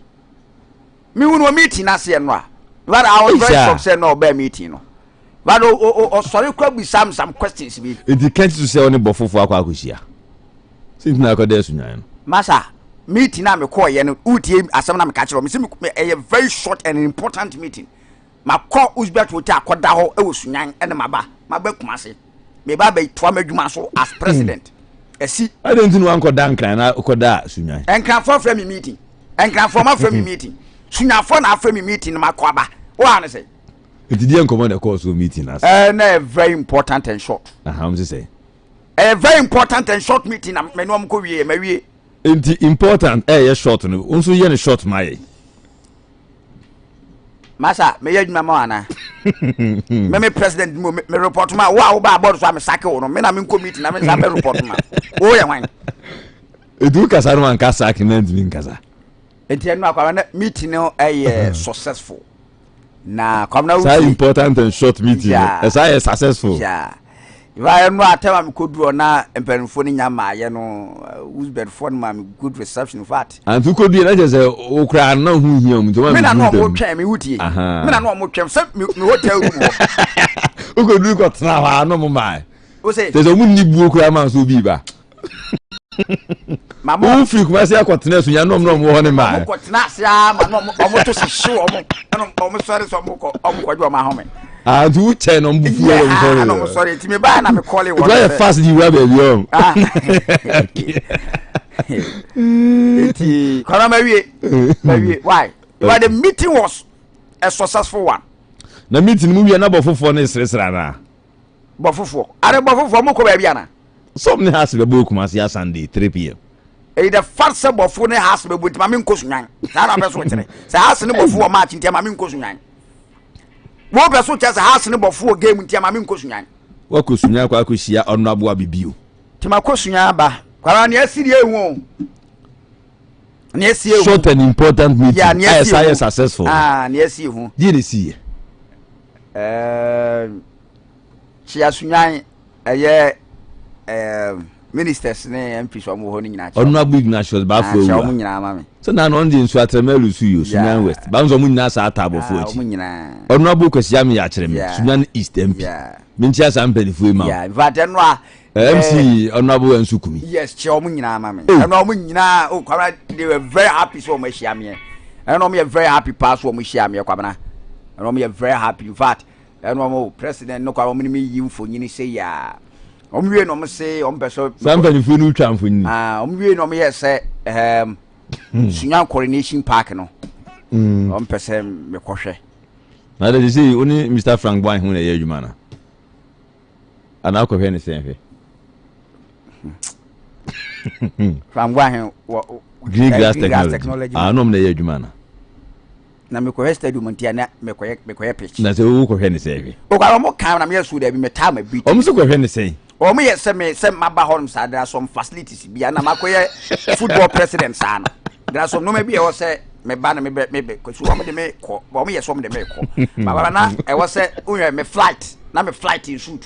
Me who know meeting as enwa. But I was very shocked say no be meeting no. But sorry could be some questions be. It can't to say only bofofo akwa akosia. Since na akode sunyan. Masa meeting na me call ye no utie asem na me ka kire me say a very short and important meeting. Ma call Uzbek hotel akoda ho e wo sunyan e na maba kumase. Me ba be to amadwuma so as president. Esi I don't know one koda nkran na koda sunyan. Nkran for frame meeting. Nkran for ma frame meeting. Sunyan for na frame meeting na makọ aba. What I say? It didn't come on the course of meeting us. Very important and short. How to say? A very important and short meeting. I'm going important. Short. Also, you're short, my. Massa, may you, Mamma? Maybe President, me report my wow about some cycle. Men I'm in committee. I'm in report. Oh, yeah, it took us one casa. It's a meeting a successful. Na come now. So important and short meeting. As I is successful. Yeah. If I am not tell me could do na emperifoni nyama ye no Uzbek phone ma good reception that. And who could be like say okra na hu hiam to me na no mo twa me wutie. Me na no mo twem say me hotel room. Who could do got na ha no mo mai. O say there's a mun ni bu okra man so bi ba. Mama free kumasi akwatena so ya no ho ne ma. Akwatena sia ma no omo to sisi omo sorry so omo kwadwo ma home. Ah do che no mbufu o no sorry ti me ba na me call it what. Why fast you were baby on. Eti kora mawie why? Why the meeting was a successful one. Na meeting mu wi na bofofo na sresra na. Bofofo. Are bofofo mo ko ba bia na. Something has to be book Kumasi Sunday 3 p.m. The first bofo ne has be but mama nko sunyan. Sa na be so kire. Sa has ne bofo o match ntia mama nko sunyan. Wo be so kire sa has ne bofo game ntia mama nko sunyan. Wa ko sunyan kwa ko hia onu abo abibio. Ti makọ sunyan ba. Kwara ne asiri ehu. Ne asi ehu. Short and important meeting. Yeah, I successful. Ne asi ehu. Did you see? Chia sunyan ministers ne MP so mo ho ni nyina. Onu abu Ignatius ba fo wu. Mo nyina ma me. So na no ndi nsu atremelu su yo Sunyan West. Ba nzo mo nyina sa atabo fo echi. Mo nyina. Onu abu kwesi am ya kire me. Sunyan East MP. Minchi asa mpelifo ma. Yeah, but then no MC onu abu ensu kumi. Yes, chia mo nyina ma me. Eno mo nyina o kwara they were very happy so mo hia me. Eno mo very happy pass so mo hia me kwabana. Eno mo very happy in fact. Eno mo president no kwara mo ni me yi mfonyini say ya. Omwie no mse ompeso somebody fu nu twa mfoni omwie no me say Sunyan Coronation Park no ompese me kohwe na dey say oni Mr Frank Boy hu na ye adwuma na ana kohwe ne senfe Frank Boy green grass technology no me na ye adwuma na me kohwe stadium ntia na me kohwe pitch na say wo kohwe ne senfe o kwa mo kan na me su da bi me ta ma beat o mo so kohwe ne sen o mo ye se maba honom sa there are some facilities bia na makoye football president sa na there are some no me bia o se me ba na me ko so mo de me ko o mo ye so mo de me ko baba na e wo se unwe me flight na me flight in suit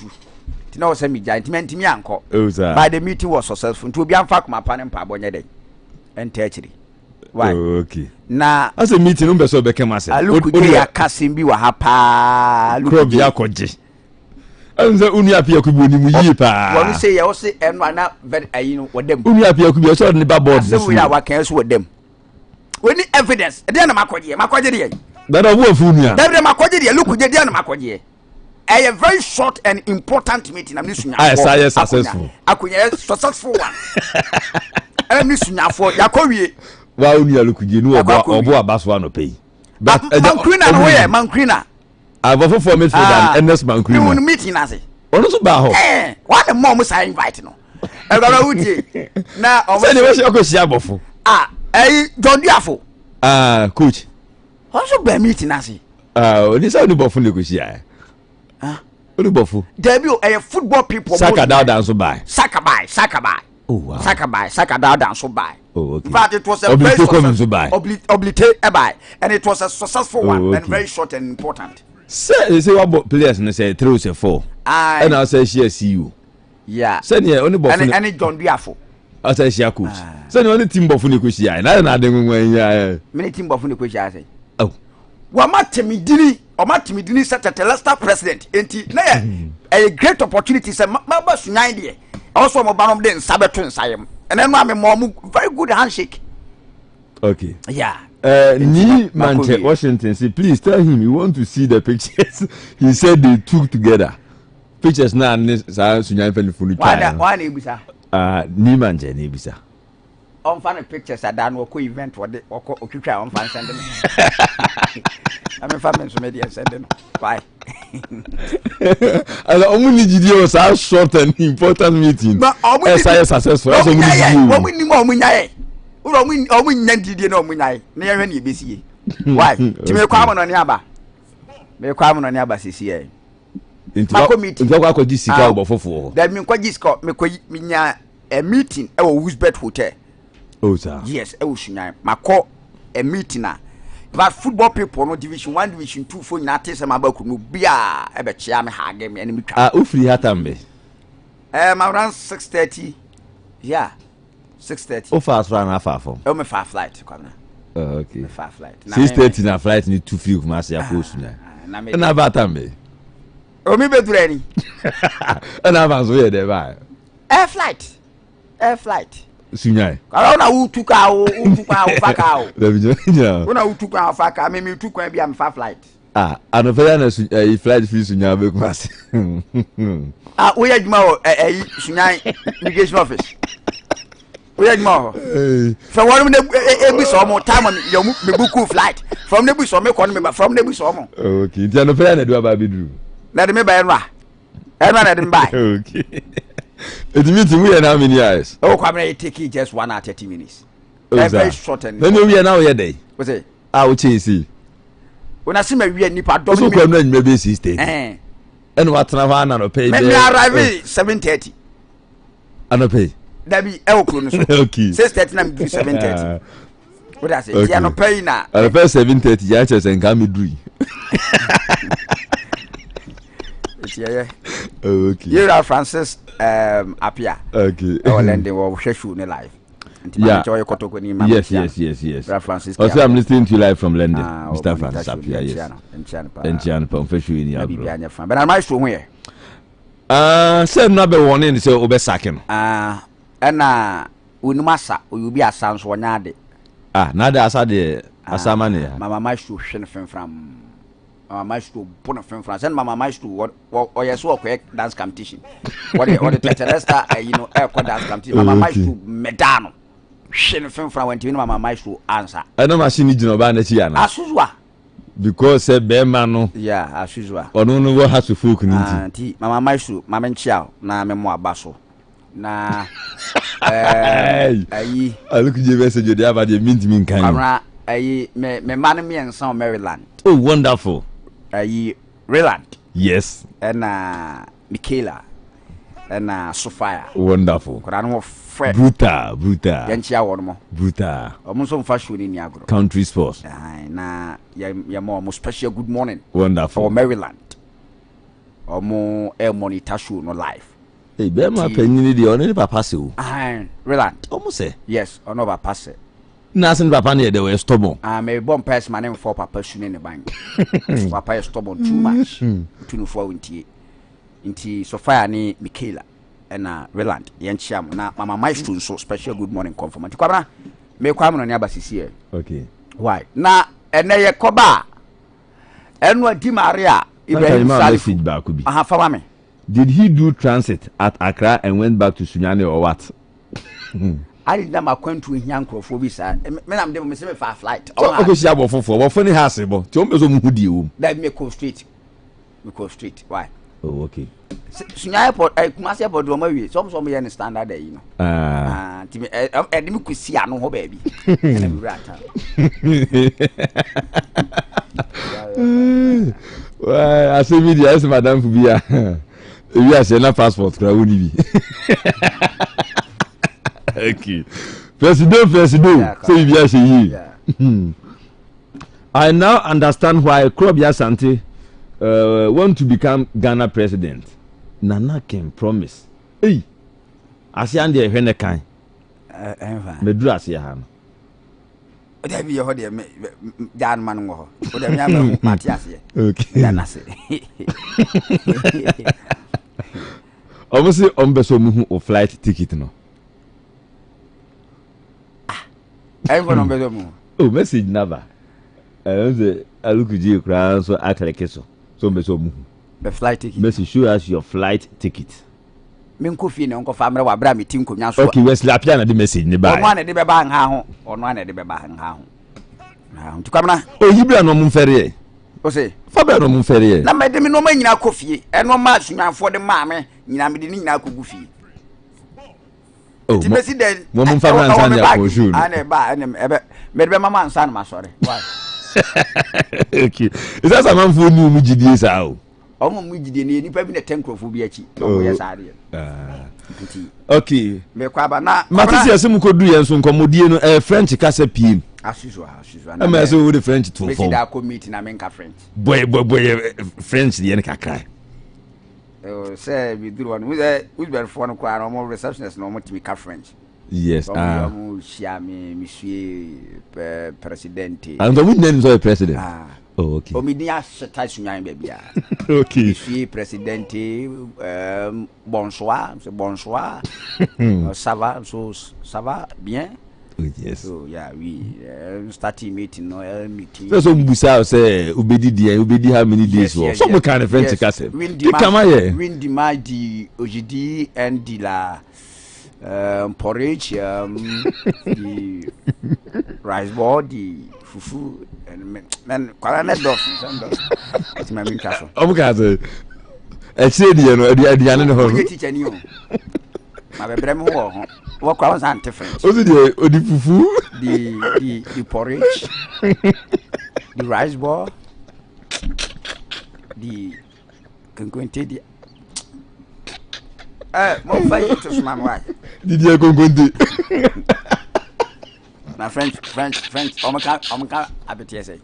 ti na o se me ntimi anko by the meeting was successful nti obi amfa kuma pa ne mpa bonye den enta achiri why okay na as a meeting no be so be kemase o ya kasim bi wa ha pa lu bi akoje anza uni apia kubi ni mu yi pa wonu say ya o say eno na very ayi no wodam uni apia kubi o so ne ba board so we are wakan so wodam we need evidence e dey na makoje dey that of wo fu uni a dey makoje dey look dey na makoje a very short and important meeting am ni sunya I successful akunya successful one am ni sunya for yakowie wa uni alukuje nu obo abaso no pay but mankrina no we mankrina avofo for me than NS mankrina no meeting ase ono so ba ho what the mom say invite no e baba wuti na o say we say okosi abofo John Diafo coach also be meeting ase oni say oni bofo ne kosi oni bofo debut football people saka down so by saka by oh wow saka down so by oh okay but it was a very obliterate by and it was a successful one and very short and important say what players ne say 3 or 4 and I say she see you yeah say ne oni bofo and John Diafo I say she coach say ne oni team bofo ne kosi na na de nwen ya many team bofo ne kosi say oh Wamatemidini set at Leicester president. Enti na a great opportunity say maba sunyan de. Also mo banom den sabetun sayem. And then I'm a very good handshake. Okay. Yeah. Ni Manchester Washington say please tell him you want to see the pictures. He said they took together. Pictures na sunyan pen funu twa. Why na ebisa? Ni Manchester ni ebisa. On fan pictures at dan woko event what woko otwitwa on fan send me. I'm family so media send them. Why? Ala omuni jidi was a short and important meeting. SIS successful. That's omuni jidi. Omuni mo omunyaye. Omunya jidi na omunyaye. Na yehwe na ebesi. Why? Ti me kwa mo no ne aba. Me kwa mo no ne aba sisi e. Inti kwa kwa disika obofofo. That me kwa disika me kwa minya a meeting e wo Woosbet Hotel. Oh sir. Yes, e wo sunyan. Mako a meeting na. But football people no division 1 division 2 for na tese mabaku no bia e be chia me ha game ene mitwa. Ufri hatambe. Around 6:30. Yeah. 6:30. O fast run afa from. O me far flight kwamna. Okay. Me far flight. 6:30 na flight ni 2 free Kumasi akosu na. Na batambe. O mi bedurani. Na avanzo ye de ba. Air flight. Sunyai. Kala na utuka o faka o. Dabijo. Una utuka faka me utuka bia me far flight. Anofaya na flight free sunyai be Kumasi. We adwuma o sunyai immigration office. We adwuma o. From one me ebi so mo time me book flight. From the so me kon me from the so mo. Okay. Ti anofaya na do aba bidru. Na de me ba enra. Enra na de me buy. Okay. It means we are now how many hours? Oh, come here, take it just 1 hour 30 minutes. Very short and. Then we are now here day. What's it? I will change. When I see me, we are nipa. So come then maybe 6:30. And what Navana no pay? Me arrive 7:30. I no pay. That be Elkron. Okay. 6:30 na 7:30. What I say? You no pay na. I pay 7:30. Ya just and come do. Yeah. Okay. You are Francis Apia. Okay. Our landing will share you in live. Yeah. Yes. Francis. Also, I'm listening to you live from London, Mr. Francis Apia. Yes. And confession in your but I'm nice to where. Said number 1 in the over second. And Unumasa, will be a sounds one yard. Nada asade asamane. Mama maestro hwe from Mama maestro put from France and Mama maestro what or yes work dance competition. What the Tetelesta air dance competition. Mama maestro medano. Hwe from when Mama maestro answer. I know machine ni jino ba na chi ana. Asuzwa. Because be man no. Yeah, asuzwa. Ono no go has to folk nti. Mama maestro mama nchia na me mo abaso. Na ayi look you message you have the mint min kan amra ayi me man me ensan Maryland. Oh wonderful. Ayi Maryland. Yes. And Michaela and Sophia. Wonderful. Korano fre brutal yanchia won mo brutal omunso mfashion ni agro country sports na ya mo special good morning wonderful for Maryland omo monitor show no live. Hey, be ma panini de oni papa se o. Maryland. Omo se. Yes, ono papa se. Na sin papa ne de we stubborn. Me bomb person my name for papa shune ne bank. Papa is stubborn too much. Tunu for inti Sophia ni Michaela na Maryland yenchiam na mama maestro so special good morning confirm. Nti kwabra me kwam no ne abasisi e. Okay. Why? Na ene ye koba enu adi Maria Ibrahim Salif back be. Fama me. Did he do transit at Accra and went back to Sunyani or what? I did not acquaint with young Crofobisa. I'm doing me for flight. Okay, she have for funny hasable. Tell me who that me go straight. Why? Oh, okay. Sunyani airport, Kumasi airport, Romawi. Some me understand that, you know. I didn't see a no baby. I say media, yes, Madame Fubia. We are saying passport, Krauni. Okay. President. So we are saying. I now understand why Krobia Sante want to become Ghana president. Nana can promise. Hey, I see Andy Henekai. Medras Yahan. There be your dear Dan man. What I mean, Matthias. Okay. Danase. Almost on Besomu or flight ticket. No. Everyone on Besomu. Oh, message never. I look at you, crown, so act like so. So, Besomu. The flight ticket. Message show us your flight ticket. Minkofi ne onko family wa bra meeting ko nya so. Okay, Wesley apia na the message ne ba. Ono ane de be ba ha ho. Ono ane de be ba ha ho. Na ntukamna. O yibra no mo mfere. O se, fa be no mo mfere. Na me de me no ma nyina kofie. Eno ma sunyanfo de ma me, nyina me de ni nyina kogu fie. Oh, ti president. Mo mo mfa Fransa nya ko show. Ane ba ane ebe me de mama ansa na ma sore. Why? Okay. Is that some man for new mu gidie sa o? Omo mu gidie ne nipa bi na tenkrofo bi achi. O yes ade. Okay. Me kwa ba na Matisi asem ko du yen so nkomodie no French kasa piem. Asuzo. Na so the French to form. Me da ko meet na menka French. Boy French the yen kakra. Say we do one we be for no kwa no receptionist no moti ka French. Yes. Mu shia me monsieur presidente. And the name is president. Oh, okay. Omidia seta sunyan bebia. Okay. Monsieur presidente bonsoir, c'est bonsoir. Ça va bien? Oh, yes. So yeah, we starting meeting no meeting. So mbusa say ubedi how many days so some kind of French kase. Win the di ojidi and di la porridge the rice ball the fufu and kwala dog it's my main castle. Omukaze e chire di no aduane no ho. You teacher ni o. Ma be brem ho. What kwala san different. Odi fufu, the porridge, the rice ball, the konkonte di mo fight to smam why. Did you konkonte? Na French. Omaka abeti say.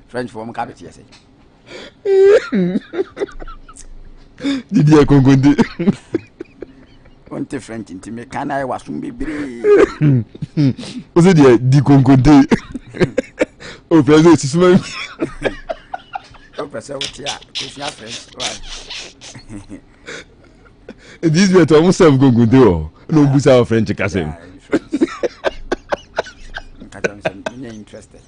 French for omaka abeti say. Did you konkonte? Onte French inti me kana e wasum bebre. O se di konkonte. O prezo sisuma. O prezo tia, ko French. Why? This be to almost have konkonte o. No busa French kase. I'm interested.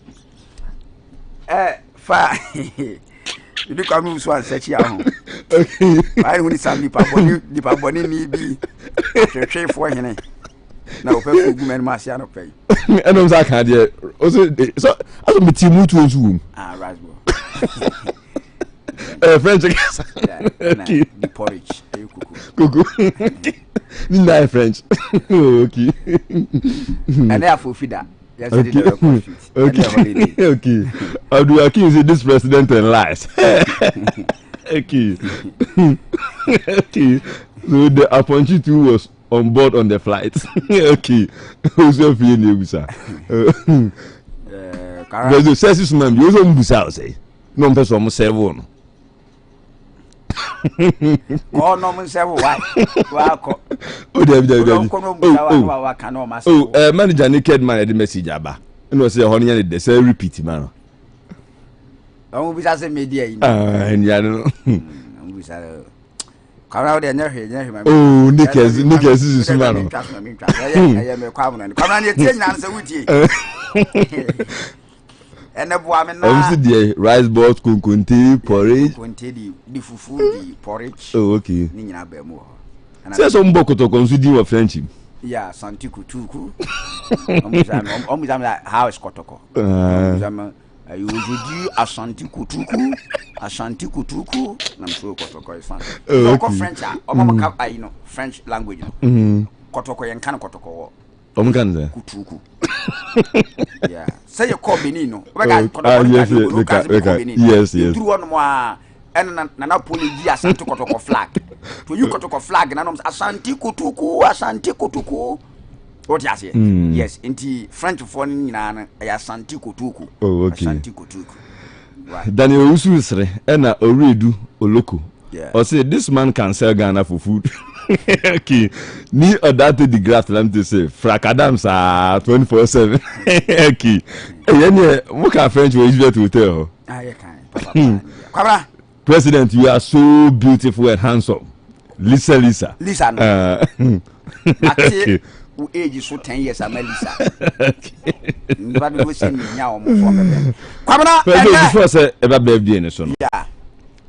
Fa. You do come so and search ya. Okay. I want some the paboni ni bi. Share for him. Na ope fugu men ma sia no pay. And I'm say kan there. Also so as me ti mutu ozu. Right bro. French. Okay. The porridge. Kuku. Ni na French. Okay. And they are for feeder. Yes, okay. How do you accuse this president and lies? Okay. Okay. So the appointee too was on board on the flight. Okay. Also feeling you, sir. There's a sense man. You also mbusa say. No person almost say one. Oh no, man say why? Oh, manager naked man the message aba. No say honey dey say repeat man. Oh, we say media. And ya no. We say Kara dey nya oh, Nickers is man. I am a common. Come on, you tell na say wuti. And the woman now. The rice balls, kunkunti, porridge. Kunkunti, the fufu, the porridge. Oh, okay. Nina bemo. Say some boko to consider your friendship. Yeah, santi kutuku. Omizam like how is kotoko. Omizam you do ashanti kutuku. I'm sure kotoko is fine. Okay. French, you know French language. Kotoko yankana kotoko. Omkanze kutuku. Yeah. Say you call Benino. Yes. Through one more and na poli di asante kotoko flag. To you kotoko flag na nom asante kutuku. What you say? Yes, inti French for nyina asante kutuku. Oh, okay. Asante kutuku. Right. Daniel Owusu isre na oredu oloko. Yeah. Or say this man can sell Ghana for food. Okay. Ni odate the graft let me say. Fracadams are 24/7. Okay. Yenye muka French we usually to tell. Ah, you can. Kwabra. President, you are so beautiful and handsome. Lisa. Lisa. No. Okay. Who age is so 10 years I'm Lisa. But we send me now for Kwabra. Before say ever birthday ne so no. Yeah.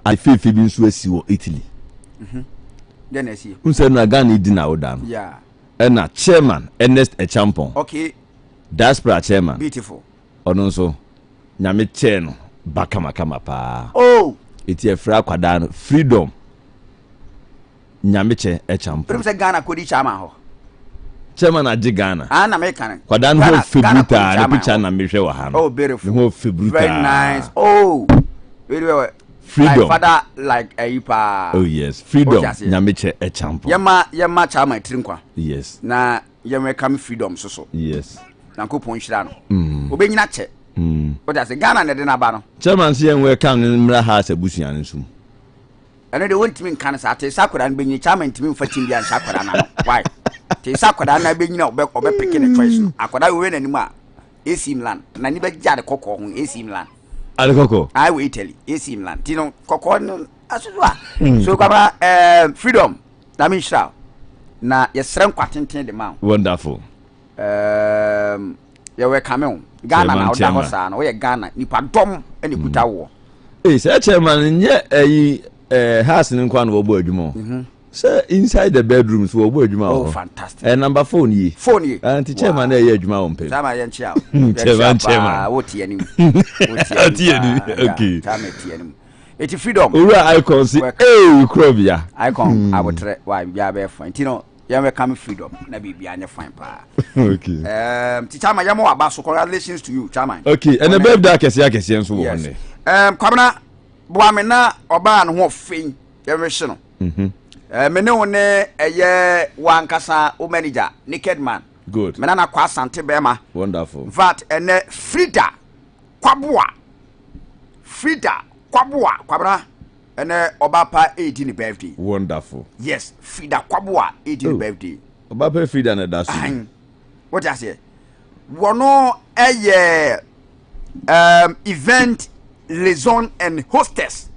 I feel been so si wo Italy. Then I see. Unse na Ghana dinner odam. Yeah. And na chairman Ernest Echampon. Okay. Diaspora chairman. Beautiful. Ono so nyame che no bakama pa. Oh. Iti efra kwada no freedom. Nyame che Echampon. Prim se Ghana kodi chairman ho. Chairman agi Ghana. Ah na American. Kwada no ho febuta na picture na mehwe wa ha no. Oh, beautiful. No febuta. Very nice. Oh. Very well. Freedom. My father like Ayipa. Oh yes, freedom. Nyame che Echampon. Yema chairman trinkwa. Yes. Na yema come freedom so. Yes. Na ko pon hira no. Obenyina che. What I say Ghana na de na ba no. Chairman say we come mra ha asabusuan nsum. Ene de wontimi kan sa ate sakwara na benyi chairman timi mfatim bia sakwara na. Why? Te sakwara na benyina obe pick the choice. Akwara we na nimu a AC Milan na ni be gya de kokko ho AC Milan. Ale kokko. I will Italy AC Milan. Tino kokko no asuzwa. So kwaba freedom na me hira. Na yesrem kwatenten de ma. Wonderful. Ya we come Ghana na oda hosa na we Ghana nipa dom ene kuta wo. Say chairman nye house ni kwa no obo adwuma. Say inside the bedrooms wo obo adwuma. Oh fantastic. Number phone yi. Anti chairman na ye adwuma wo mpem. Sama ye nchia. Chairman. Wo tie anim. Tie anim. Okay. Sama tie anim. Eti freedom. Ura icon si krobia. Icon abotre wa bia be fine. Tino ya we come freedom na bibia anya fine pa. Okay. Chama ya mo aba so congratulations to you chairman. Okay, and the birthday akese nso wo ne. Kwabena boame na oba no ho fin ya we hye no. Me ne one eye wankasa o manager Naked Man. Good. Me na kwa asante bema. Wonderful. Vat ene Frida Kwaboa Kwabra ene obapa 18 birthday. Wonderful. Yes, Frida Kwaboa 18 birthday. Obapa Frida na dasu. What I say? Wono eye event liaison and hostess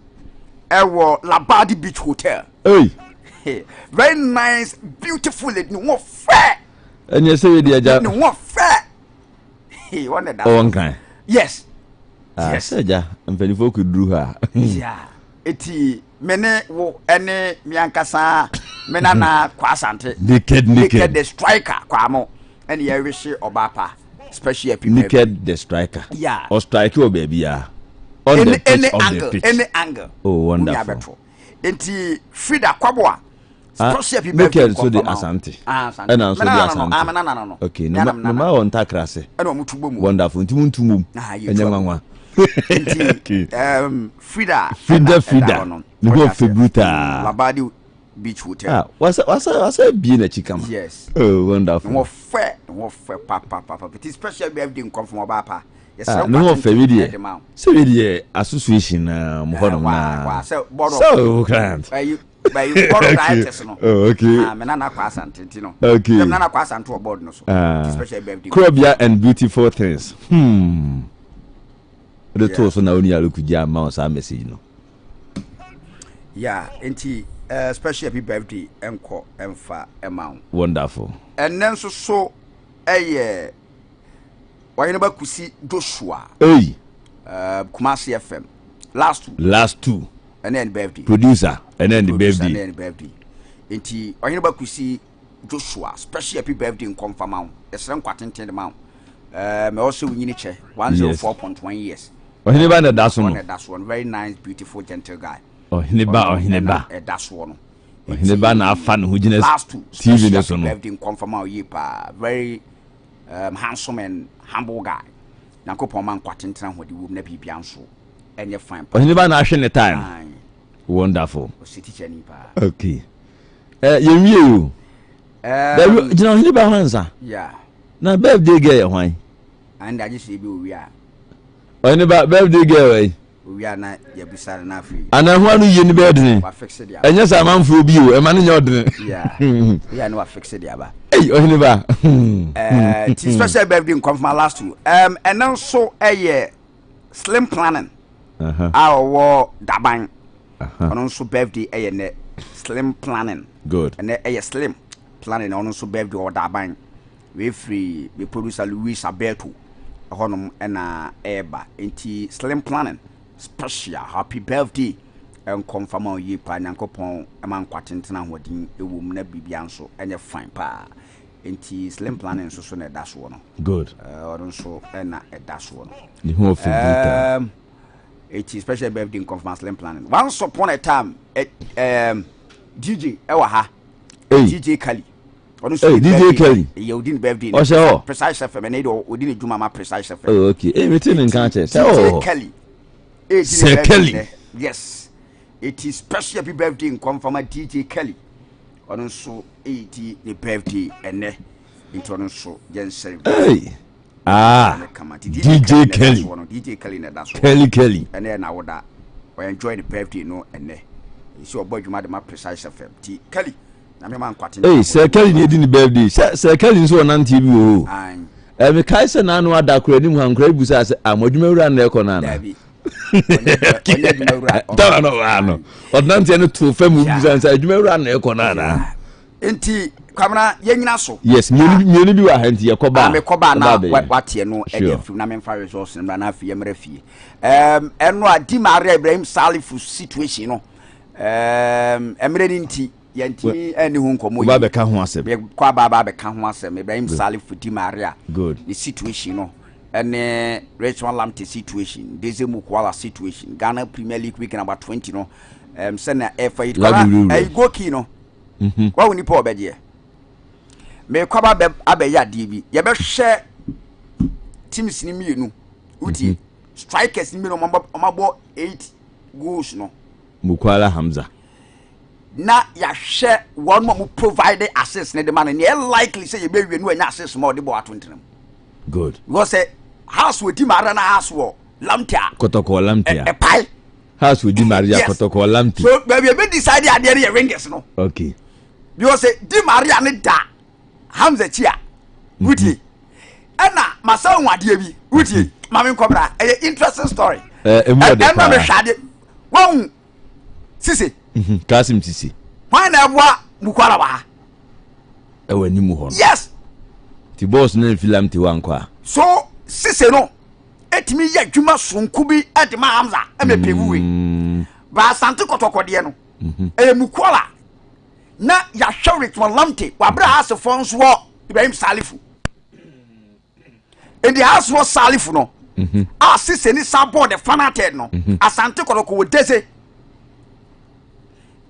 ewo Labadi Beach Hotel. Hey. Very nice, beautiful lady. No fair. And you say the aja. No fair. Hey, one that. Oh, one kind. Yes. Yes. Aja. I'm very focused through her. Yeah. Eti mene wo ene miankasa mena na kwa asante. Naked the striker kwa mo. And ye wish obapa. Special happy Naked the striker. Yeah. Or striker or baby yeah. On the pitch, any angle. Oh, wonderful. Enti Frida Kwaboa. Naked so the asante. And also the asante. No. Okay. No ma on takrase. Eno mutubo mu. Wonderful. Nti mu. Enyanwa. Frida. No go febuta. Labadi Beach Hotel. Wasa bi na chikama. Yes. Oh, wonderful. No fair papa. It is special birthday come from Obapa. Yes, no family. So we association mo hono na. So can't. By you borrow dieters no. Oh, okay. Me na kwa asante no. Okay. Them na kwa asante o board no so. Special birthday. Krobia and beautiful things. The toast na oni alukuja ma on sa message no. Yeah, enti special happy birthday enko emfa amount. Wonderful. And then so why never could see Joshua? Hey. KUMASI FM. Last two. And then birthday. Producer. And then the birthday. And then birthday. Enti why never could see Joshua? Special happy birthday in confirm amount. It's run quite the amount. Me also win it 104.1 years. Oh, he never that's one. That's one. Very nice, beautiful, gentle guy. Oh, he never. That's one. He never na fan who just last two. TV this one. Birthday in confirm amount. Very handsome and humble guy. Nankopon man kwatentena hodi wo na bibia nso enye fine. Oh, he never na hwe the time. Wonderful. City chani pa. Okay. Yemi you. You know he never hansa. Yeah. Na birthday girl hwan? And I just say be we are. Oh, he never birthday girl. we are na yabisa na afi ana ho anu ye ni bed ni wa fix it ya enya sa manfo bi o e ma ne nya odene yeah we are na wa fix it ya ba eh ohini ba ti special birthday in confirm last two and then so slim planning our daban on so birthday ne slim planning good and slim planning on so birthday or daban we free we producer Luis Alberto honum na eba enti slim planning special happy birthday and confirm ye pa nyankopon man kwatentena hodin ewum na bibia nso enye fine pa enti slim planning so na da so no good or so na da so no the whole thing it is special birthday confirm slim planning once upon a time DJ ewa ha DJ Kali hey, DJ Kelly. You didn't birthday. Precise FM and we didn't do mama precise FM. Oh, okay. Everything in catch. DJ Kelly. Sir Kelly. Yes. It is special birthday in confirm DJ Kelly. Also 80 the birthday and into so Jensen. Hey. DJ Kelly. DJ Kelly that's Kelly. And then I would enjoy the birthday no and it's your boy you made my precise FM. T Kelly. Hey, Sir Kelly need in the birthday. Sir Kelly is on TV. Oh, me Kaisa na no ada kura ni mu hankra busa se amodwumawura na ekona na. Da no. Odnante no to fam busa se adwumawura na ekona na. Enti kwamna yenyina so. Yes, mienu bi wa hanti yakoba. Me koba na watie no edefu na memfa resource na na afie yemra fie. Eno adi Maria Ibrahim Salifu situation no. Emre ni nti yanti eni hu nkomo ba be ka ho asem be kwa ba be ka ho asem Ibrahim Salifu di Maria good the situation no ene Richmond Lamte situation Dezemu Kuala situation Ghana Premier League week number 20 no send na FA it go key no kwa woni po obedie me kwa ba be abeya die bi ye be hwe teams ni mienu uti strikers ni mienu mabo 8 goals no Mukwala Hamza na ya hwe one mo provide assist ne de man ne likely say you be we no anya assist more de bo atontenam good because house with Maria na house wo Lamtia Kotoko Lamtia e pai house with Maria Kotoko Lamtia so baby be decide ade re Rangers no okay because Di Maria ne da Hamza chia wuti ana masa nwade bi wuti mame nkobra e interesting story e me hwade won sisi Kasim Sisi why na bua Mukwala ba e wani mu ho yes ti boss na film ti wankwa so sisi no etimi ya dwuma sonku bi edema Hamza e me pewuwe ba Asante Kotoko de no e Mukwala na ya hwe Richmond Lamte wa bra house fonso wo Ibrahim Salifu in the house was Salifu no sisi ni support the fanated no Asante Kotoko wo deze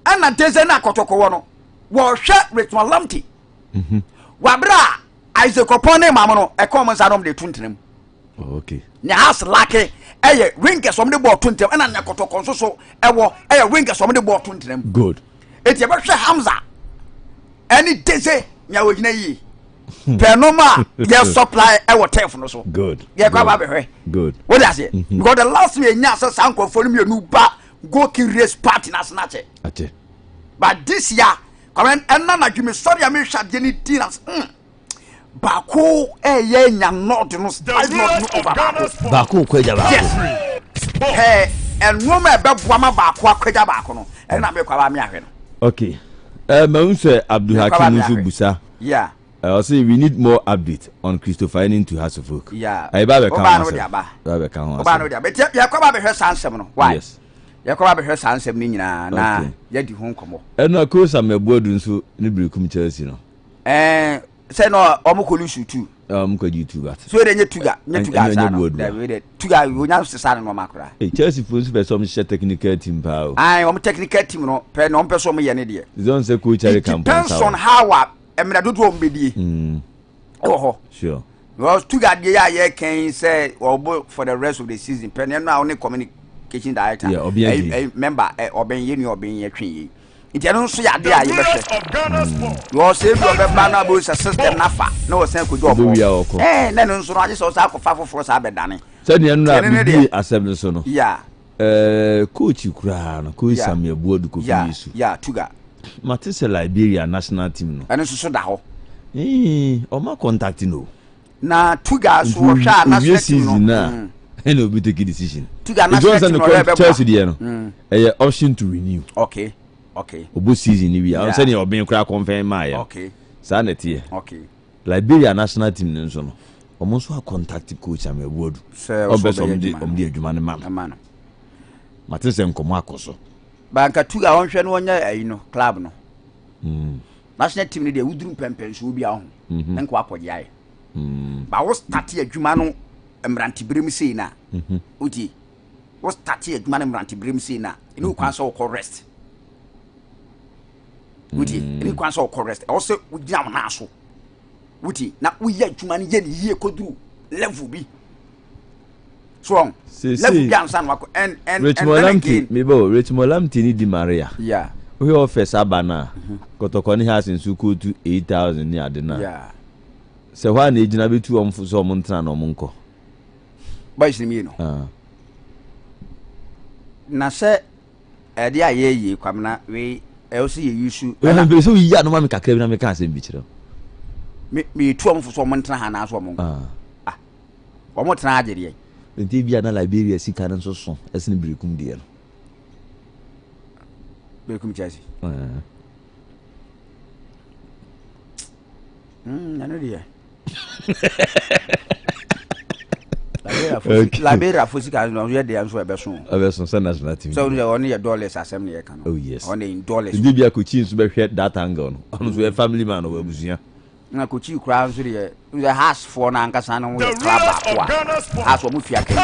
ana deze na Kotoko wo no wo hwe Richmond Lamte wa bra Isaac Opone mama no e come sadom de tuntenam okay nya house lake eye Rangers om de ball tuntenam ana nya Kotoko nso so ewo eye Rangers om de ball tuntenam good eti be hwe Hamza any deze nya wo gina yi penoma ye supply ewo tef no so good ye kwa ba be hwe good what I say because the last we nya so sanko for me nu ba go ki race party na snatch ate but this year comment enna na dwumi sorry am hwade ni dinas bako ye nya not no style not no over bako kwaja bako yes enwoma e be boama bako akwaja bako no enna me kwa ba me ahwe no okay Maunse Abdul Hakim Musu Busa yeah I say we need more update on Christopher into House of Folk. Yeah. I ba be kan no dia. Ba be kan ho. Oba no dia. But ya kwa ba be hwe sansem no. Why? Yes. Ya kwa ba be hwe sansem ni nyina na ya di ho nkomo. Na Kosa Mebuadu nso ni Brikum Chelsea no. Say no omukolu shoot. Omukolu YouTube at. So de nye tuga sa no. David tuga wo nya sesa no makura. Chelsea fans be some share technical team pa o. Om technical team no. Pe no mpe so mo ye ne de. Zone say coach Harry Campbell. Depends on how emra dodo ombedie sure because two guard ya can say or for the rest of the season pen na only communication director member oben ye ni oben ye twen ye nti no so ya de a ye behwe you say you be bana bo system na fa na o san kojo obo na no so no age so sa ko fa foforo sa be dane say ne no na bi accept so no yeah coach kura no coach Samuel Buodu ko Owusu Tuga Matisse Liberia national team no ene so da ho o ma contact no na Tuga so wo hwa national team no and will be taking decision. Tuga national team no Chelsea there no option to renew. Okay obo season ni we am say you been kura confirm my okay sa na tie okay Liberia national team no so no omo so contact coach Samuel Buodu obesom di adwuma ne man Matisse nkomo akoso banka Tuga wonhwe no wonya ayi no club no national team ni de wuduru pempen so obi aho nko apogye aye ba wo start adwuma no emranti brem sei na uti wo start adwuma no emranti brem sei na inu kwan so ko rest uti inu kwan so ko rest o se ugina na so uti na uye adwuma no ye ni ye koduru level bi so level bi ansa no and Richmond Lamti ni Di Maria we office abana kotokoni has in suku to 8,000 ni adena se hwa na ejina betu omfu so omuntra na omunko ba isimi no na se ede ayeyi kwamna we else ye yusu na be so yi no ma me kakra bi na me kan asem bi kire me tu omfu so omuntra ha na so omunko omuntra agere nti bia na Liberia sika na so so esine brekum de no brekum Chelsea nano dia Liberia fusika no ye de anso ebeso so national team so on your dollars asem ne ye kan oh yes on in dollars bibia ko chi nso be hwe that angle no on so family man no abusua na ko chi kura nso de the house for na ankasa no we club akwa house wo mufia kan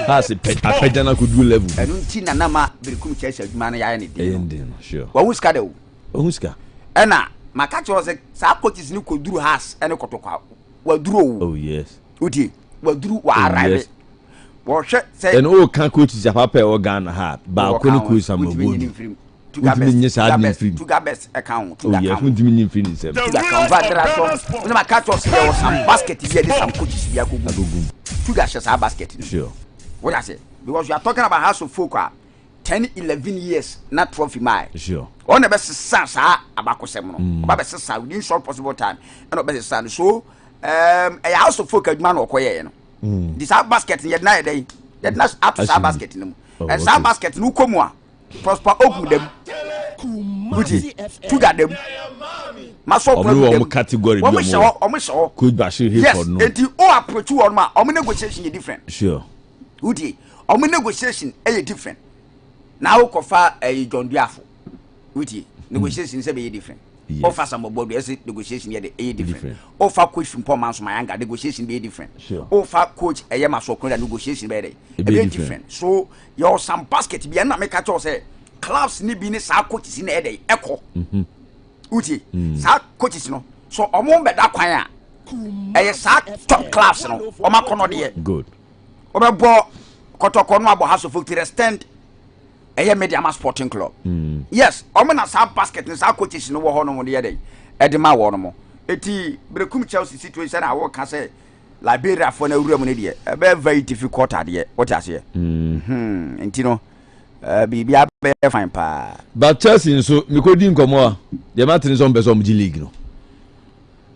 house apagya na ko du level enu nti na ma brekum Chelsea adwuma na ya ne de no sure wa huska de o huska ena maka cho se sa coaches ni ko duru house ene kotokwa wa duru oh yes uti wa duru wa arrive wo hwe se en o kan coaches papa e Ghana ha ba ko ni coach Samuel Buodu Tuga best account Tuga account yes we free sem Tuga account va there so we ma catch us there was some basket here there some coaches here go Tuga share some basket sure what I say because we are talking about house of folk 10-11 years not trophy my sure on the best sense abakosem no ba best sense within short possible time and best sense so a house of folk adman okoye no this basket here na dey that not up to basket no and some basket no komu a prosper open them Tuga them maso problem category bi omo show could Bashir here for no yes and the approach one ma omo negotiation is different sure udi omo negotiation is different now kofa John Duafo udi negotiation is be different offer some board yes negotiation here dey different offer coach from Paul Manso Mayanga negotiation be different sure offer coach Eyema Sokro negotiation be different so your some basket bi na make catch us say clubs ni bi ni sa coaches ni dey eko uti sa coaches no so omo be da kwan a sa top clubs no omo akono de good obebo kotoko no abo house of folk to extend Media Sporting Club yes omo na sa basket ni sa coaches no wo ho no de dey edema wo no mo eti brekum Chelsea situation na wo ka say Liberia for na wura mu ne de e very difficult ade what you say enti bibia be fine pa but Chelsea so me ko di nkomo a de matini so mbeso mji league no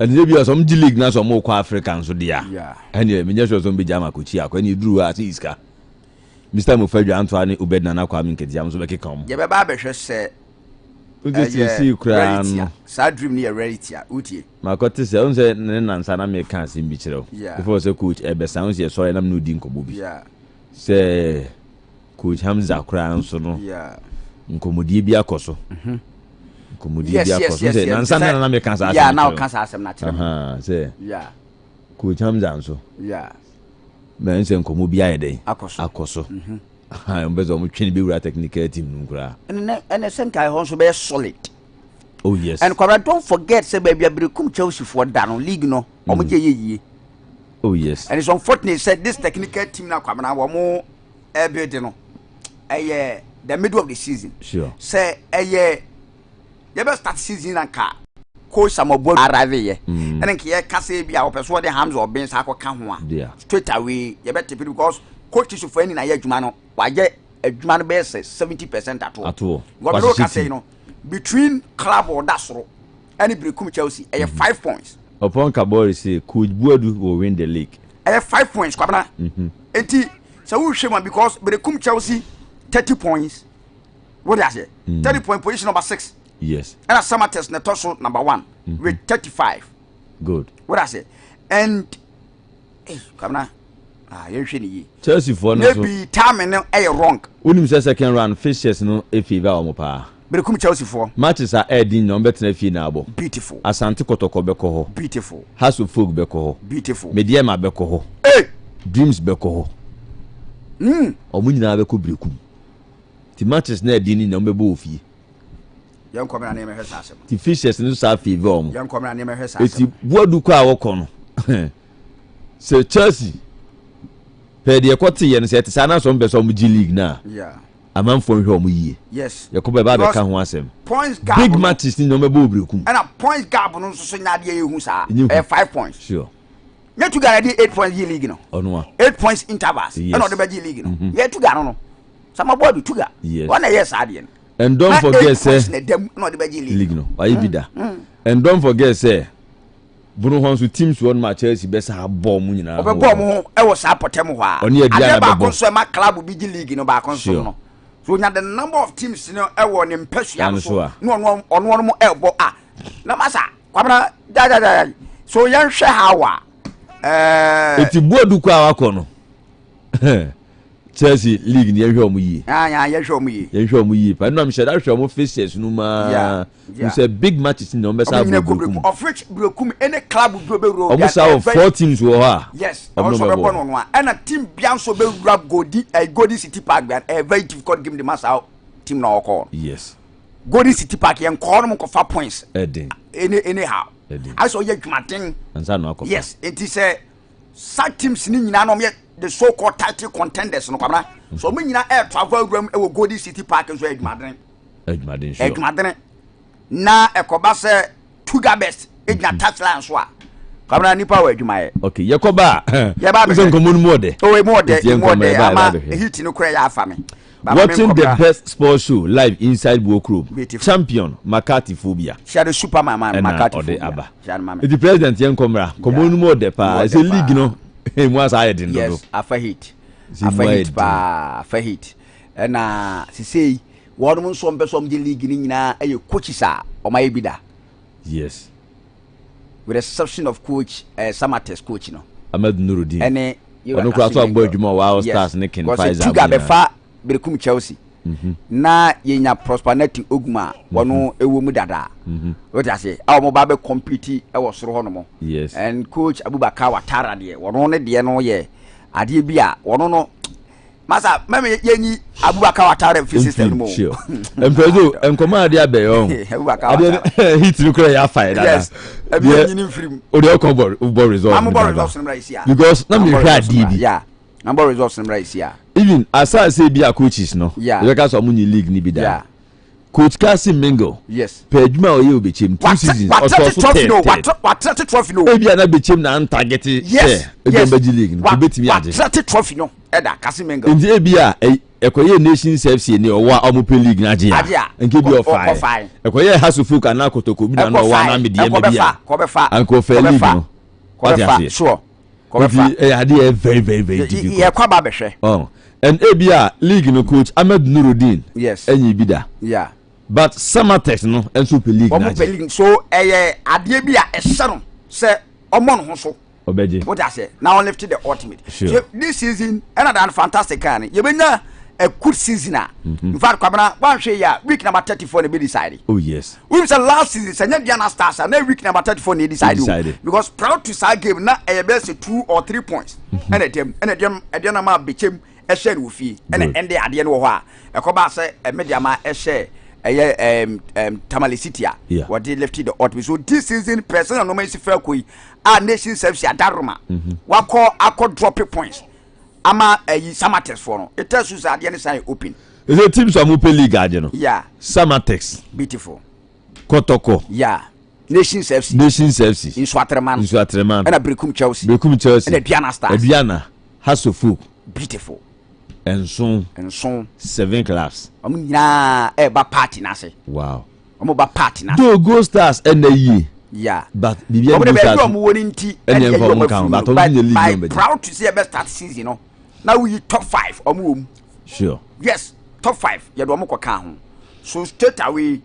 and they be some league na so mo kwa African so dia and me nyesho so mbeja makochi akwa ni duru ati iska Mr. Mufadu Antoine Ubedna na kwa minkedia mzo beke kam ye be ba be hwe se see kra no sad dream ni reality utie makote se on se ne nansa na me kan se mbi kire before se coach e be sounds ye so nam no di nkobo bi se coach Hamza kra nso no nkomodie bi akoso nkomodie bi akoso se nansa na me kan sa na kan sa asem na kire se coach Hamza nso men se nkomo bi ayede akoso mbezo mo twini bi wura technical team nkura and senkai ho so be solid oh yes and kwara don't forget say baby abrekum Chelsea for down league no omo je yeye oh yes and it's unfortunate said this technical team na kwamna wo mo build no the middle of the season sure say you best start season anka coach Samobo arrive here and nke ka say bia wo person de hands or bins akọ ka ho a straight away you better because coach for any na ya adwuma no waje adwuma no be 70% at all. What do you say, you know, between club or Dasro and Brekum Chelsea, 5 points. Upon Kabori say Coach Buadu will win the league. 5 points, Kwabena. So we shame because Brekum Chelsea 30 points. What do I say? 30 point position number 6. Yes. And a summer test Netoso number 1 with 35. Good. What I say? And Kwabena. Chelsea for maybe time no wrong. Unim say second round fixtures no e favor omo pa. Brekum Chelsea for matches are adding no better fi na abo. Beautiful. Asante Kotoko beko ho. Beautiful. House of Folk beko ho. Beautiful. Mediema beko ho. Dreams beko ho. Omo nyina beko Brekum. The matches na adding no mbebo ofie. Yan come na name hwesa asem. The fixtures no sa favor omo. Yan come na name hwesa asem. Eti Buadu kwa woko no. So Chelsea Pede ekote ye no se te sana so mbe so mu G League na. Yeah. Amanfo hwe omu yie. Yes. Yakoba ba be ka ho asem. Points gap. Big matches ni no mebe Brekum. And a points gap no so nya de ehu sa. 5 points. Sure. Ye to guarantee 8 points G League no. Ono 8 points intervals. And no de G League no. Ye to ga no. Sama board to ga. One yes ade no. And don't forget say no de G League no. Why be that? And don't forget say Bruno Honsu teams won match Chelsea be sa ball mu nyina. Obebọ mu e wo sa potem ho a. Oni adia na bebo. So ma club bi league no ba konso no. So nya the number of teams no e wo ne mpasua so. No ono mo e bo a. Na masa kwabra da. So yan hwe hawa. Eti Buadu kwa wako no. Chelsea league ni ehwe omu yi. Ye hwe omu yi. Ye hwe omu yi. Pa no am sheda hwe omu faces no ma. You say big matches in number Brekum. Of which Brekum any club will be road. Almost 4 teams were ha. Yes. Also one and a team Bianso be grab Golden City Park a very difficult game the mass out team now call. Yes. Golden City Park and call them for 5 points. Anyhow. I saw you Martin. Yes, it is a sad teams in the so-called title contenders no kwabra. So me nyina air travel room e Golden City Park as well Edmadrin. Na ekoba se Tuga best ejna touchline so a kamera nipa wa adwuma ye. Okay, yekoba. Ye ba be nkomun mu ode. Oh, mu ode ama hit no kura ya afa me. Watching the best sports show live inside Bokro. Champion McCarthy Phobia. Share Superman McCarthy Phobia. The president yen komra. Komun mu ode pa. It's a league no. Mu asa ayedin do. Yes, afa hit. Afa hit. Na sisei one mun so mbeso mje league ni nyina eye coaches a o ma ebida. Yes. With the exception of coach summer test coach no. Ahmed Nuruddin. Ene ono kwa so agbo adwuma wa stars ne ken Pfizer. Tuga be fa Brekum Chelsea. Na yenya Prosperity Oguma wono ewo mu dada. What I say? Our mo ba be compete e wo soro ho no mo. Yes. And coach Abubakar Watara de wono ne de no ye ade bia wono no Masa meme yenyi Abubakar Watara fi system mo. Sure. Empezo enkoma ade abeyo. Abubakar hit no kura ya fire dada. Yes. Abi yenyi mfrim. O de okon ball result. Am ball results no right here. Because na me hwa adi. Yeah. Am ball results no right here. Even asa say be a coaches no. Yeah. You can so muni league ni bi da. Yeah. Coach Kasim Mingo. Yes. Peduma oye obechem 2 seasons. What 30 trophy no. Ebi ana bechem na target. Yes. Ebi league no. Betimi age. 30 trophy no. Eda Kasim Mingo. Ndi ebi a ekoye Nations FC ni owa omope league na age a. Nke bi ofai. Ekoye Hasufuka na Kotoko bi na no wa na medie me bia. Ko be fa. Anko fa league no. Ko be fa. Sure. Ko be fa. Ade very difficult. Ye kwa ba be hwe. Oh. And ebi a league no coach Ahmed Nuruddin. Yes. Enyi bi da. Yeah. But Samatex no enso pe league na. League so ade bi a ehye no se omo no ho so. Obeje. What I say? Now lift the ultimate. Sure. So this season another fantastic can. You benya a good season. In fact, Kwabena one share ya week number 34 ne be decided. Oh yes. We say last season Sanya Diana Stars and week number 34 ne decided. Because proud to side game na e best 2 or 3 points. And dem ma bechem e share wo fi. And ende ade no ho a. E ko ba say e media ma e share Tamale City what they left the ultimate. So this season person no man si fair koi a nation service adaroma wako akọ drop points ama Samatex for no it tells you that the sign open. Is a team so amupe league age no. Yeah. Samatex. Beautiful. Kotoko. Yeah. Nation service. In Swatreman. And a Brekum Chelsea. And a Diana Stars. Diana Hasofu. Beautiful. enso 7 clubs nyina ba party na say wow ba party na do go stars and the year yeah but bibia go stars omo woni nti and the count but on the league proud to see best start season no now we top 5 omo sure yes top 5 ye do omo kwaka ho so straight away ye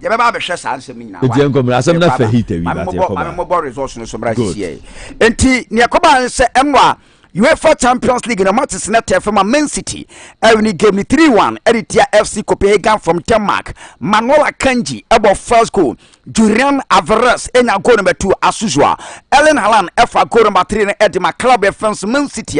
be ba be hwe sa ansem nyina wa enti enkom asem na fa hit wi but ye ko ba results no so bra hie enti ne yakoba nse enwa UEFA Champions League na matches na TFM Man City every game 3-1 Eritia FC Copenhagen from Denmark Manuel Akanji about first goal Julian Alvarez enya goal number 2 as usual Erling Haaland FA goal number 3 na Edema club defense Man City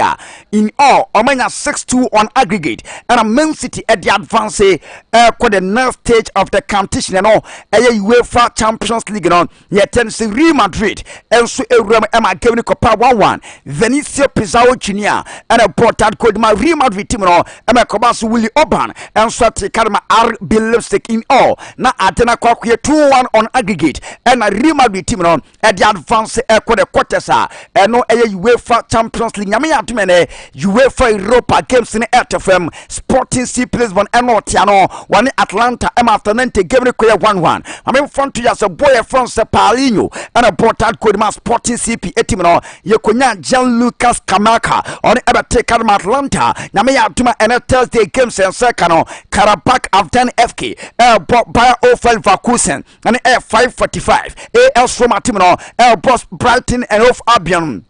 in all omanya 6-2 on aggregate and Man City at the advance for the next stage of the competition and all UEFA Champions League no yet Real Madrid also Ewram Emma Gavin Copa 1-1 Venezia Pizarro Junior and a portad called my Real Madrid team no Emma Kobasu Willie Oban and Swati Karma RB Lipstick in all na Atena Kwakuye 2-1 on aggregate and a Real Madrid team no at the advance for the quarters and no UEFA Champions League nyame atumene UEFA Europa games in RTFM Sporting C Place one and Tiano one Atlanta Emma after 90 game ko 1-1 I mean front to just a boy from Paulinho and a portad called my Sporting CP team no Yekonya Jean-Lucas Kamaka on ever take out Atlanta nyame atuma and Thursday games and second Karabakh Afghan FK by Ophel Vakusen and 5:45 AS Roma team no boss Brighton and Off Albion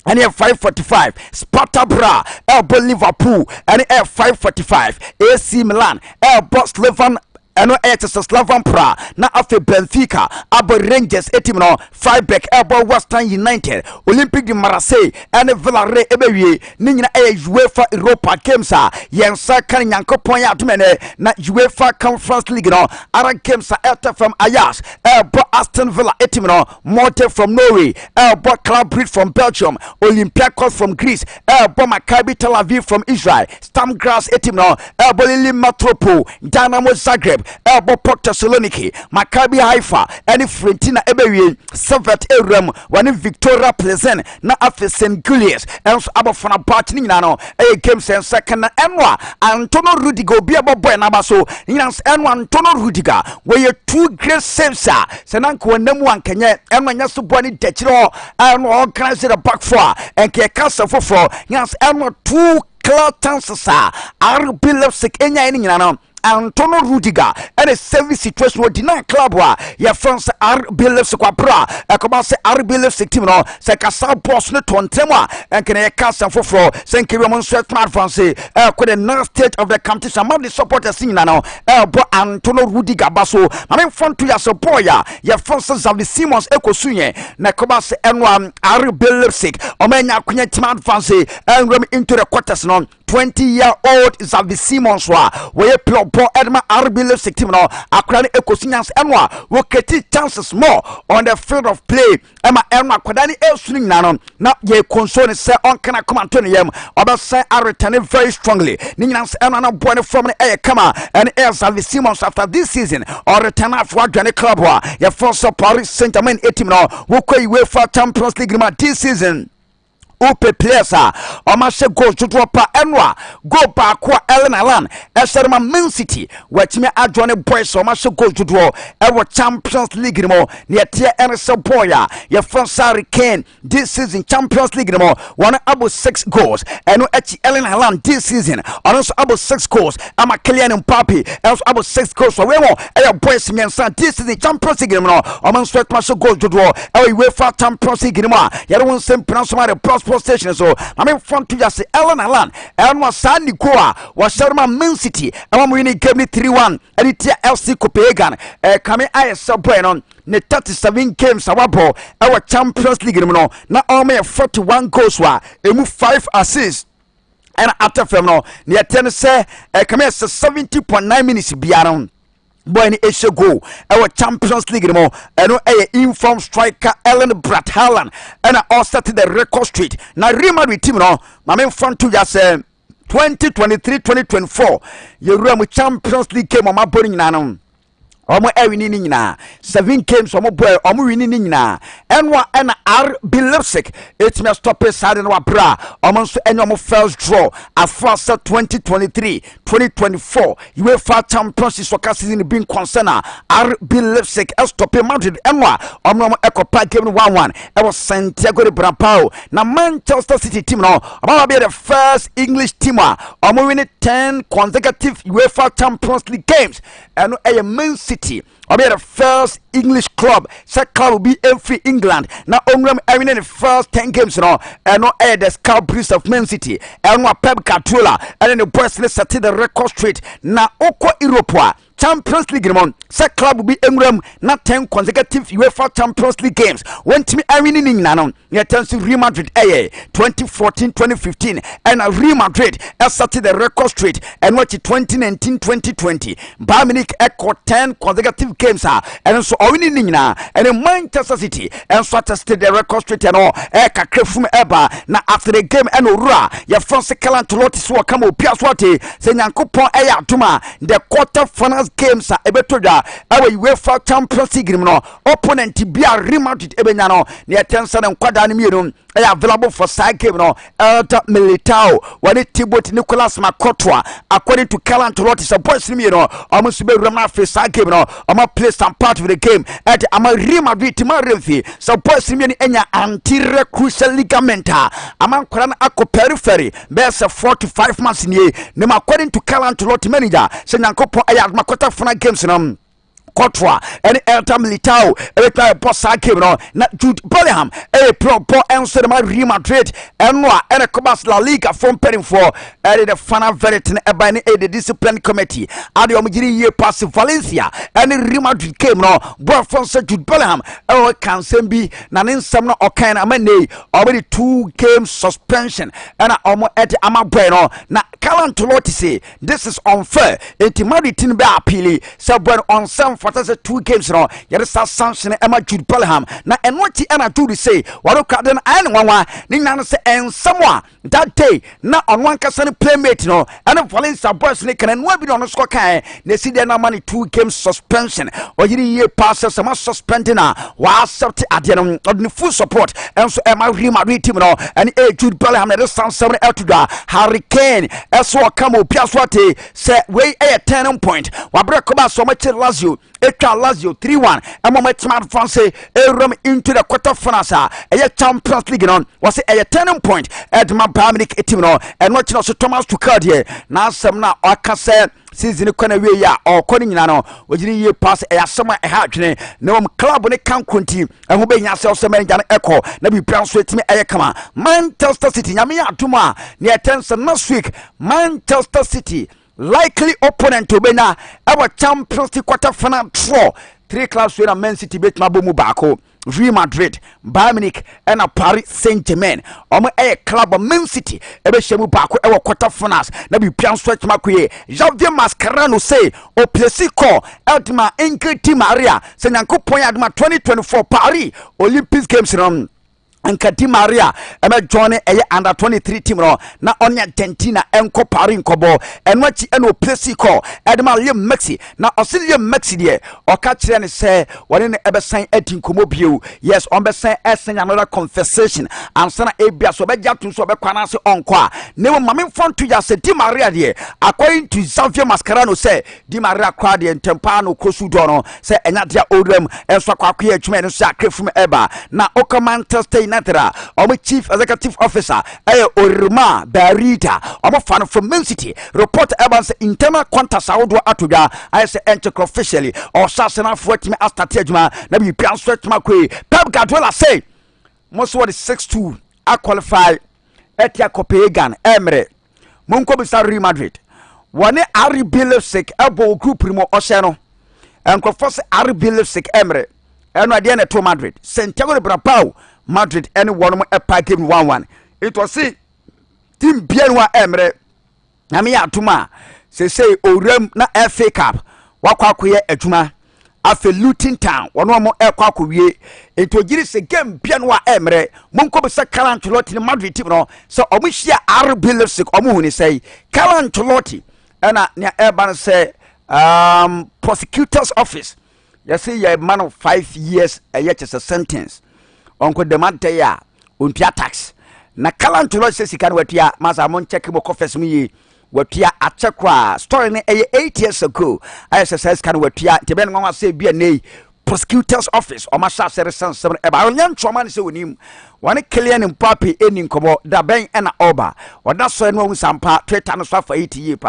and at 5:45 Sparta Bra elbow Liverpool and at 5:45 AC Milan elbow Slovan and no Slavan Pra na afe Benfica abo Rangers team no Freiburg elbow Western United Olympique de Marseille and Villarreal ebewie ni nyina UEFA Europa games yensa kan Nyankopon ya atumene na UEFA Conference League no ara games from Ajax elbow Aston Villa team no Morte from Norway elbow Club Brugge from Belgium Olympiacos from Greece elbow Maccabi Tel Aviv from Israel Sturm Graz team no elbow Lille Metropole Dynamo Zagreb elbow Port Thessaloniki Maccabi Haifa and Fiorentina ebewie Servette Erem one Victoria Pleasant na afe St. Gilles and abofana part ni nyina no games and second na enwa Antonio Rudiger obi aboboy na baso nyina enwa Antonio Rudiger we two great saves senanko wonam ankanye enwa nya so boni dechiro and organize the back four and ke kasa foforo nyina enwa two clear chances RB Leipzig enya ni nyina no Antonio Rudiger and a service situation with the club ya France RB Leipzig kwa bra se RB Leipzig team no se kasa boss no tontema and can kasa foforo se nkiri mo sweat advance ko the next stage of the competition man the supporters in now Antonio Rudiger baso na me front to ya support ya France Xavi Simons ekosunye na ko se enwa RB Leipzig o menya kunya team advance and run into the quarters no 20-year-old Xavi Simons we play Edma RB Leipzig team no akrani ekosinyans enwa we get chances more on the field of play enwa kwadani esuni nyina na ye console se on kana come Antonio yem obese return very strongly ni nyina enwa na boy from the kama and Xavi Simons after this season or return for adwane club ye force Paris Saint-Germain team no we ko UEFA Champions League ma this season Upe players omashe goal to drop enwa go back kwa Erling Haaland eserma Man City wetime adwane boys omashe goal to draw ewo Champions League mo ne tie ense boy ya France Hurricane this season Champions League mo one about 6 goals eno echi Erling Haaland this season also about 6 goals ama Kylian Mbappe also about 6 goals so we mo boys nyansa this season Champions League mo oman sweat mashe goal to draw ewo UEFA Champions League mo ya won semprance ma the station so I mean front to just Erling Haaland and was Sandy Goa was Sharma Man City and one winning game 3-1 and it FC Copenhagen coming ISL Brennan ne 37 games awabo our Champions League no na only 41 goals wa emu 5 assists and after film no ne 10 say coming 70.9 minutes biaron boy ni eshe go our Champions League mo eno inform striker Erling Braut Haaland and all set the record street na Real Madrid team no my main front to just 2023-2024 you run with Champions League game on my boring na no omo ewini ni nyina 7 games omo boy omo wini ni nyina enwa na RB Leipzig it me stop side no bra omo so enyo omo first draw afasa 2023-2024 UEFA Champions League soccer season being concerned RB Leipzig stop Madrid enwa omo ekopa game 1-1 e was Santiago de Bernabeu na Manchester City team no omo be the first English team omo win 10 consecutive UEFA Champions League games and Man City or be the first English club. That club will be every England. Now, Ongram having the first 10 games now, and no air the scout priest of Man City, and no Pep Guardiola, and then the boys let's set the record straight. Now, Oko Europa. Champions League set club will be Engram not 10 consecutive UEFA Champions League games. When to me I win in England, you turn to Real Madrid 2014-2015 and Real Madrid has set the record straight and watch 2019-2020. Bayern Munich echo 10 consecutive games and so winning in England and in Manchester City and so to the record straight and all eka from Eba now after the game and Ura your first second to lot is what come up Piaswati saying Yankupon Eya Tuma the quarter finals games ebetoda awe UEFA Champions League no opponent bia Real Madrid ebenyano ne atensa na nkwada ne mienu available for side game no Elta Militao wani Thibaut Nicolas Makotwa according to Carlo Ancelotti so boys ne mienu almost be Real for side game no ama play some part of the game at ama Real Madrid ma remfi so boys ne mienu enya anterior crucial ligament ama nkwara na akọ periphery best 4 to 5 months nie ne according to Carlo Ancelotti manager se nyankopon aya quarter final games Kotwa and Elta Militao every boss game no na Jude Bellingham pro answer the Real Madrid enwa and Copas La Liga from pairing for the final verdict in the discipline committee ade omgiri ye pass Valencia and Real Madrid game no boy from Jude Bellingham can sembi na nsam no okan amane already 2 game suspension and omo at amabeno na Carlo Ancelotti say this is unfair enti Madrid tin be appeal so on some for 2 games no yere sa sanction Emma Jude Bellingham na enwati ana Jude say waro kaden an wanwa ni nyan say ensamwa that day na on one kasa playmate no and Valencia boys ne kan no bi no score kan na si dey na money 2 game suspension o yiri ye pass some suspending na wa accept ade no on full support and so Emma Real Madrid team no and Jude Bellingham na sanction eltuda Hurricane eso come opiaswate say we a turning point wa break ba so much Lazio Lazio 3-1 and moment advance into the quarterfinals a Champions League on was a turning point at my Bayern Munich team no and watching also Thomas Tuchel here now some now aka say season kwana we ya or koni nyina no wogiri ye pass e asema e ha dwene na club ne kan konti e ho be nya se so manager echo na bi plan so etimi e kama Manchester City nyame ya atuma ne attention next week Manchester City likely opponent to Bena our Champions League quarter final draw 3 clubs where Man City bet mabomu bako Real Madrid, Bayern Munich and a Paris Saint-Germain. Omo club Man City ebe shemu bako ewa quarter finals na bi pian stretch makwe Javier Mascherano say o plesi call ultima enke team area se nyankopon ya aduma 2024 Paris Olympics games run Anka Di Maria eme join under 23 team no na on Argentina enko pari nkobo enwachi eno plesi call edema Liam Maxi na Liam Maxi de o ka kire ne se wone ne ebesan adi nkomo bio yes on besan esen another conversation ansana ebia so be jatu so be kwana se onko a ne wo mame fonto ya se Di Maria de according to Xavier Mascherano say Di Maria kwa de ntempa no krosu do no se enya dia odram enso akwa ya twuma no se akrefum eba na Manchester our chief executive officer Orima Barita our fan from Man City report about internal contacts outdoor atuga I say enter officially or sasana for me as tatejuma na bi pian stretch makwe Pep Guardiola say most what is 6-2 I qualify etia Copenhagen Emre Monko bisa Real Madrid one RB Leipzig abo group primo Oceano and force RB Leipzig Emre and ade na to Madrid Santiago de Bernabeu Madrid any one more game 1-1 it was see team bienwa Emre na me atuma say orem na FA Cup wakwa koye adwuma afe Luton Town one more ekwa kowie it ogiri se game bienwa Emre monko be se Carlo Ancelotti ni Madrid team no so omuhia RB Leipzig omuhuni say Carlo Ancelotti na ne eban say prosecutor's office. You see, you're a man of 5 years, yet it's a sentence. Uncle demand ya, untia tax. Na kalan to says he can wet ya, Mazamon check him confess me. What ya at Chakra story 8 years ago. ISS can wet ya, Tiben Mama say be a nay. Prosecutor's office or Masha Serison 7 about young Choman so with him. One Killian and Papi ending Kobo, da bang and Oba, or that's so no some part 3 times for 80 years.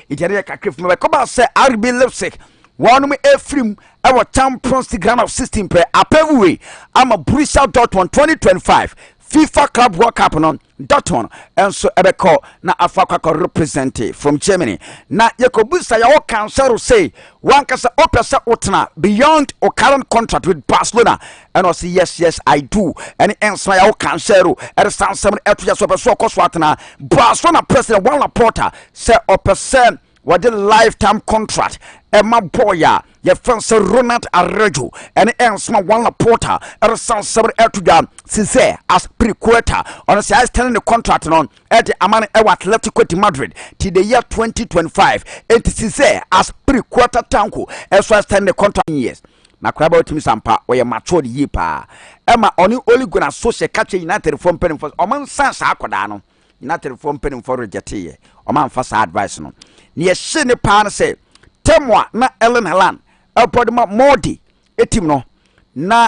It had a cliff. My Koba say, I'll be lipstick. One me a film, our champions the ground of 16 per Apevui. I'm a Bristol Dortmund 2025 FIFA Club World Cup on Dortmund, and so Ebeko na Afaka representative from Germany. Na Yakobusa ya council say one kasa opesa otna beyond or current contract with Barcelona, and I say yes I do. And answer ya council at stand 7 etuya so Koswatna Barcelona president one Laporta say opesa what the lifetime contract. Emma Boya, your friend Sir Ronald Arrejo, and Ensma Wana Porter, and San Sabre Ertuga, Cisse, as pre-quarter, on a size telling the contract on at the Amman Ewa Atletico de Madrid till the year 2025, and Cisse as pre-quarter tanko, as well as 10 the contract years. Na kwa about me sampa or your matured yepa. Emma only gonna associate catch United from penning for Oman Sans Aquadano, United from penning for Rejati, Oman Fast advice no. Near Shene Pan say. Temwa na Ellen Halan, Alpodma Modi, etimno, na